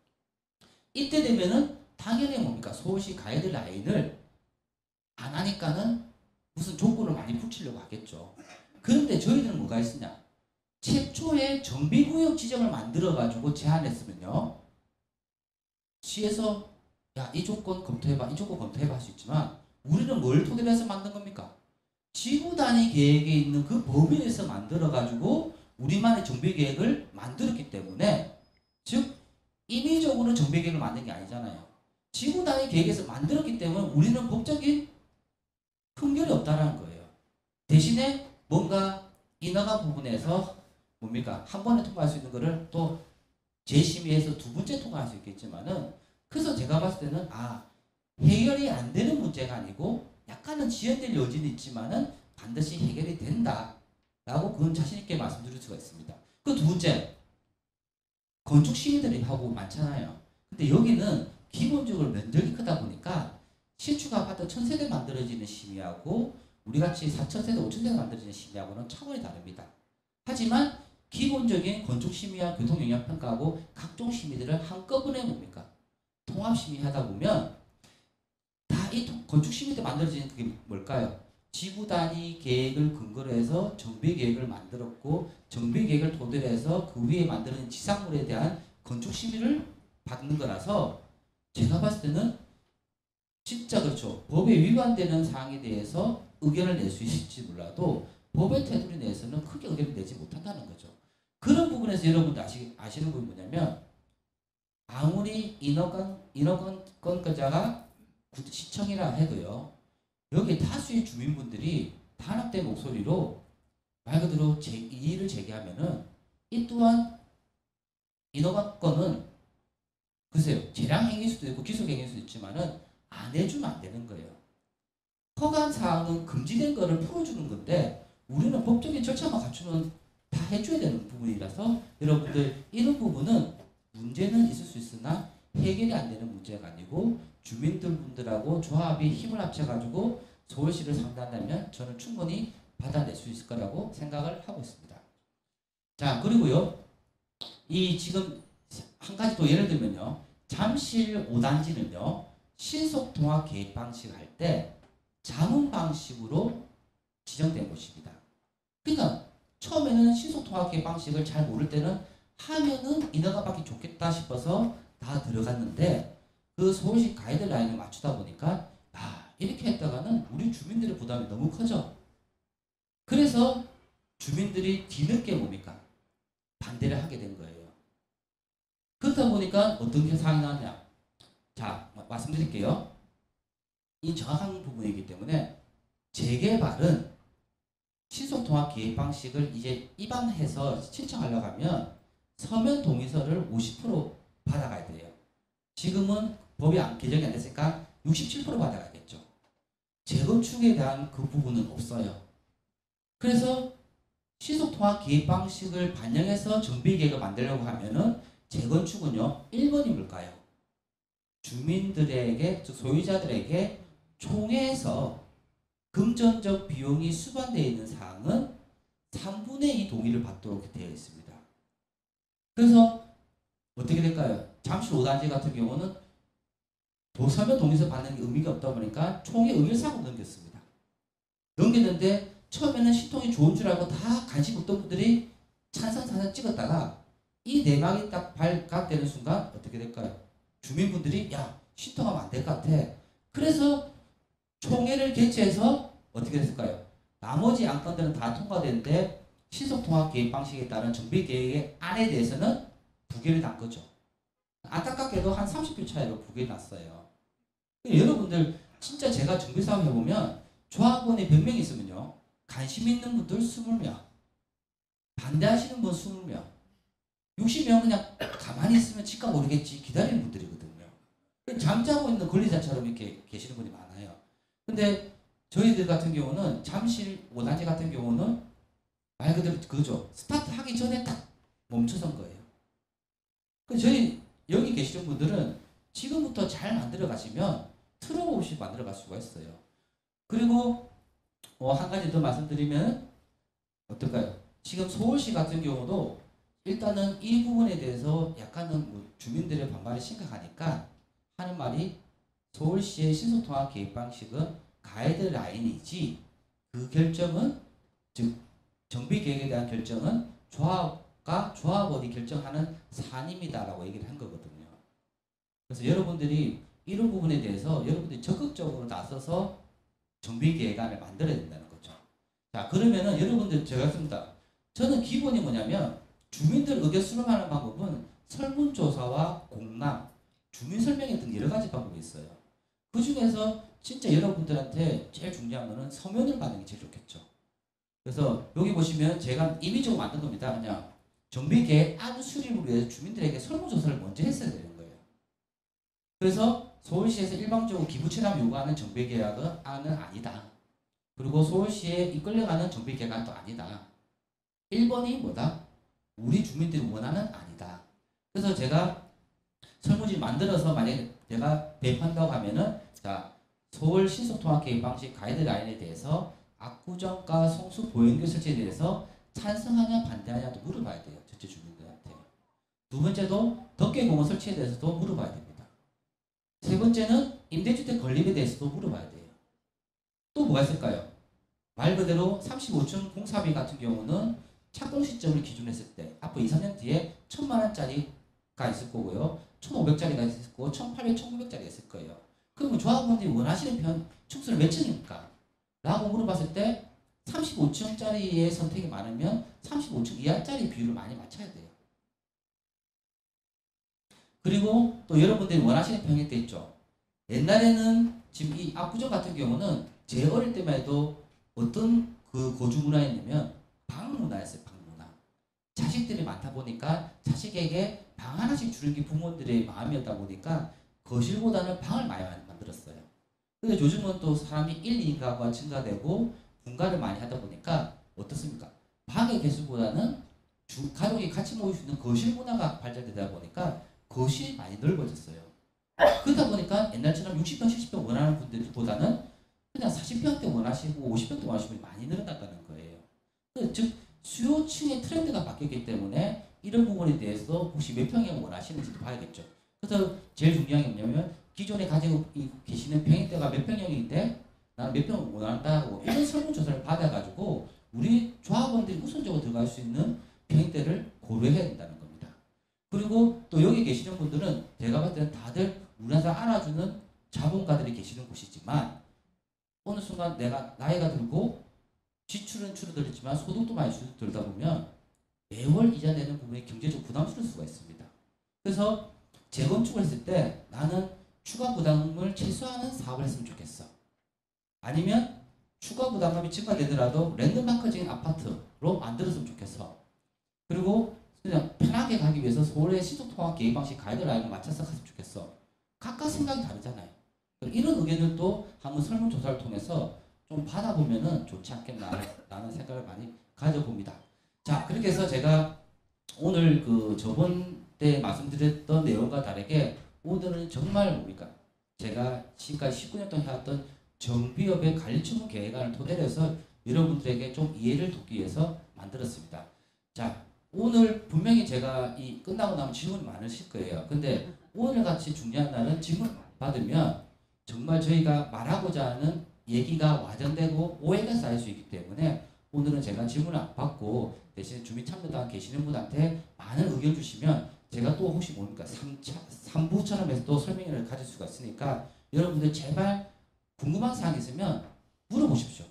이때 되면은 당연히 뭡니까? 서울시 가이드라인을 안 하니까는 무슨 조건을 많이 붙이려고 하겠죠. 그런데 저희들은 뭐가 있으냐? 최초에 정비구역 지정을 만들어가지고 제안했으면요. 시에서 야, 이 조건 검토해봐, 이 조건 검토해봐 할 수 있지만 우리는 뭘 토대로 해서 만든 겁니까? 지구 단위 계획에 있는 그 범위 내에서 만들어가지고 우리만의 정비계획을 만들었기 때문에 즉 임의적으로 정비계획을 만든 게 아니잖아요. 지구 단위 계획에서 만들었기 때문에 우리는 법적인 흥결이 없다는 거예요. 대신에 뭔가 인허가 부분에서 뭡니까? 한 번에 통과할 수 있는 거를 또 재심의해서 두 번째 통과할 수 있겠지만은 그래서 제가 봤을 때는 해결이 안 되는 문제가 아니고 약간은 지연될 여지는 있지만은 반드시 해결이 된다라고 그건 자신 있게 말씀드릴 수가 있습니다. 그 두 번째, 건축 시민들이 하고 많잖아요. 근데 여기는 기본적으로 면적이 크다 보니까 신축 아파트 1000세대 만들어지는 심의하고 우리같이 4000세대, 5000세대 만들어지는 심의하고는 차원이 다릅니다. 하지만 기본적인 건축 심의와 교통 영향 평가하고 각종 심의들을 한꺼번에 뭡니까? 통합 심의하다 보면 다 이 건축 심의 때 만들어지는 그게 뭘까요? 지구 단위 계획을 근거로 해서 정비 계획을 만들었고 정비 계획을 토대로 해서 그 위에 만드는 지상물에 대한 건축 심의를 받는 거라서 제가 봤을 때는 진짜 그렇죠. 법에 위반되는 사항에 대해서 의견을 낼 수 있을지 몰라도 법의 테두리 내에서는 크게 의견을 내지 못한다는 거죠. 그런 부분에서 여러분들 아시는 부분이 뭐냐면 아무리 인허권자가 시청이라 해도요. 여기 다수의 주민분들이 단합된 목소리로 말 그대로 이의를 제기하면은 이 또한 인허가권은 글쎄요. 재량행위일 수도 있고 기속행위일 수도 있지만은 안 해주면 안 되는 거예요. 허가한 사항은 금지된 거를 풀어주는 건데 우리는 법적인 절차만 갖추면 다 해줘야 되는 부분이라서 여러분들 이런 부분은 문제는 있을 수 있으나 해결이 안 되는 문제가 아니고 주민들분들하고 조합이 힘을 합쳐가지고 서울시를 상대한다면 저는 충분히 받아낼 수 있을 거라고 생각을 하고 있습니다. 자, 그리고요. 이 지금 한 가지 또 예를 들면요. 잠실 5단지는요. 신속통합 계획 방식 할 때 자문 방식으로 지정된 곳입니다. 그러니까 처음에는 신속통합 계획 방식을 잘 모를 때는 하면은 인허가 받기 좋겠다 싶어서 다 들어갔는데 그 서울시 가이드라인을 맞추다 보니까 이렇게 했다가는 우리 주민들의 부담이 너무 커져. 그래서 주민들이 뒤늦게 뭡니까? 반대를 하게 된 거예요. 그렇다 보니까 어떤 게 상황이 나왔냐? 자, 말씀드릴게요. 이 정확한 부분이기 때문에 재개발은 신속통합 계획 방식을 이제 입안해서 신청하려고 하면 서면 동의서를 50% 받아가야 돼요. 지금은 법이 개정이 안 됐으니까 67% 받아가겠죠. 재건축에 대한 그 부분은 없어요. 그래서 신속통합 계획 방식을 반영해서 정비계획을 만들려고 하면은 재건축은요 1번이 뭘까요? 주민들에게 즉 소유자들에게 총회에서 금전적 비용이 수반되어 있는 사항은 3분의 2 동의를 받도록 되어 있습니다. 그래서 어떻게 될까요? 잠실 5단지 같은 경우는 도서면 동의서 받는 게 의미가 없다 보니까 총회 의결사항으로 넘겼습니다. 넘겼는데 처음에는 신통이 좋은 줄 알고 다 관심 없던 분들이 찬성 찍었다가 이 내막이 딱 발각되는 순간 어떻게 될까요? 주민분들이 야 신통하면 안 될 것 같아. 그래서 총회를 개최해서 어떻게 됐을까요? 나머지 안건들은 다 통과되는데 신속통합 계획 방식에 따른 정비계획의 안에 대해서는 부결이 난 거죠. 안타깝게도 한 30표 차이로 부결이 났어요. 여러분들 진짜 제가 정비사업 해보면 조합원이 100명 있으면요. 관심 있는 분들 20명, 반대하시는 분 20명, 60명 그냥 가만히 있으면 집값 오르겠지 기다리는 분들이거든요. 잠자고 있는 권리자처럼 이렇게 계시는 분이 많아요. 근데 저희들 같은 경우는 잠실 5단지 같은 경우는 말 그대로 그죠. 스타트 하기 전에 딱 멈춰선 거예요. 그 저희 여기 계시는 분들은 지금부터 잘 만들어 가시면 트러블 없이 만들어 갈 수가 있어요. 그리고 한 가지 더 말씀드리면 어떨까요? 지금 서울시 같은 경우도 일단은 이 부분에 대해서 약간은 뭐 주민들의 반발이 심각하니까 하는 말이 서울시의 신속통합 계획 방식은 가이드라인이지 그 결정은 즉 정비 계획에 대한 결정은 조합원이 결정하는 사안입니다라고 얘기를 한 거거든요. 그래서 여러분들이 이런 부분에 대해서 여러분들이 적극적으로 나서서 정비 계획안을 만들어야 된다는 거죠. 자, 그러면은 여러분들 제가 했습니다. 저는 기본이 뭐냐면 주민들 의견 수렴하는 방법은 설문조사와 공람, 주민 설명회 등 여러 가지 방법이 있어요. 그 중에서 진짜 여러분들한테 제일 중요한 거는 서면을 받는 게 제일 좋겠죠. 그래서 여기 보시면 제가 임의적으로 만든 겁니다. 그냥 정비계획 안 수립을 위해서 주민들에게 설문조사를 먼저 했어야 되는 거예요. 그래서 서울시에서 일방적으로 기부 체납 요구하는 정비계획은 아니다. 그리고 서울시에 이끌려가는 정비계획안도 아니다. 1번이 뭐다? 우리 주민들이 원하는 아니다. 그래서 제가 설문지를 만들어서 만약에 내가 배포한다고 하면은 자 서울 신속통합 계획 방식 가이드라인에 대해서 압구정과 성수 보행교 설치에 대해서 찬성하냐 반대하냐도 물어봐야 돼요. 전체 주민들한테. 두 번째도 덕계공원 설치에 대해서도 물어봐야 됩니다. 세 번째는 임대주택 건립에 대해서도 물어봐야 돼요. 또 뭐가 있을까요? 말 그대로 35층 공사비 같은 경우는 착공 시점을 기준으로 했을 때 앞으로 2, 3년 뒤에 1,000만 원짜리가 있을 거고요. 1,500짜리가 있을 거고 1,800, 1,900짜리가 있을 거예요. 그러면 조합원들이 원하시는 층수를 몇 층입니까? 라고 물어봤을 때 35층짜리의 선택이 많으면 35층 이하짜리 비율을 많이 맞춰야 돼요. 그리고 또 여러분들이 원하시는 평형대 있죠. 옛날에는 지금 이 압구정 같은 경우는 제 어릴 때만 해도 어떤 그 거주 문화였냐면 방 문화였어요. 방 문화. 자식들이 많다 보니까 자식에게 방 하나씩 주는 게 부모들의 마음이었다 보니까 거실보다는 방을 많이 만들었어요. 근데 요즘은 또 사람이 1, 2인가가 증가되고 분가를 많이 하다 보니까 어떻습니까? 방의 개수보다는 가족이 같이 모일 수 있는 거실 문화가 발달되다 보니까 거실이 많이 넓어졌어요. 그러다 보니까 옛날처럼 60평, 70평 원하는 분들보다는 그냥 40평대 원하시고 50평대 원하시는 분이 많이 늘어났다는 거예요. 즉 수요층의 트렌드가 바뀌었기 때문에 이런 부분에 대해서 혹시 몇 평형 원하시는지도 봐야겠죠. 그래서 제일 중요한 게 뭐냐면 기존에 가지고 계시는 평형대가 몇 평형인데 나는 몇 평을 원한다고 이런 설문조사를 받아가지고 우리 조합원들이 우선적으로 들어갈 수 있는 평형대를 고려해야 된다는 겁니다. 그리고 또 여기 계시는 분들은 제가 봤을 때는 다들 우리나라 알아주는 자본가들이 계시는 곳이지만 어느 순간 내가 나이가 들고 지출은 줄어들었지만 소득도 많이 줄어들다 보면 매월 이자 내는 부분이 경제적 부담스러울 수가 있습니다. 그래서 재건축을 했을 때 나는 추가 부담을 최소화하는 사업을 했으면 좋겠어. 아니면 추가 부담감이 증가되더라도 랜드마크적인 아파트로 만들었으면 좋겠어. 그리고 그냥 편하게 가기 위해서 서울의 신속통합 계획 방식 가이드라인을 맞춰서 갔으면 좋겠어. 각각 생각이 다르잖아요. 이런 의견들도 한번 설문조사를 통해서 좀 받아보면 좋지 않겠나라는 생각을 많이 가져봅니다. 자, 그렇게 해서 제가 오늘 그 저번 때 말씀드렸던 내용과 다르게 오늘은 정말 뭡니까? 제가 지금까지 19년 동안 해왔던 정비업의 관리처분 계획안을 토대로 해서 여러분들에게 좀 이해를 돕기 위해서 만들었습니다. 자, 오늘 분명히 제가 이 끝나고 나면 질문이 많으실 거예요. 근데 오늘 같이 중요한 날은 질문 받으면 정말 저희가 말하고자 하는 얘기가 와전되고 오해가 쌓일 수 있기 때문에 오늘은 제가 질문을 안 받고 대신 주민참여단 계시는 분한테 많은 의견 주시면 제가 또 혹시 뭡니까 3부처럼 해서 또 설명회를 가질 수가 있으니까 여러분들 제발 궁금한 사항 있으면 물어보십시오.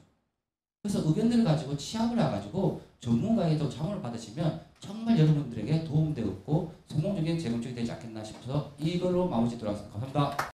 그래서 의견들을 가지고 취합을 해가지고 전문가에도 자문을 받으시면 정말 여러분들에게 도움되고 성공적인 재건축이 되지 않겠나 싶어서 이걸로 마무리 짓도록 하겠습니다. 감사합니다.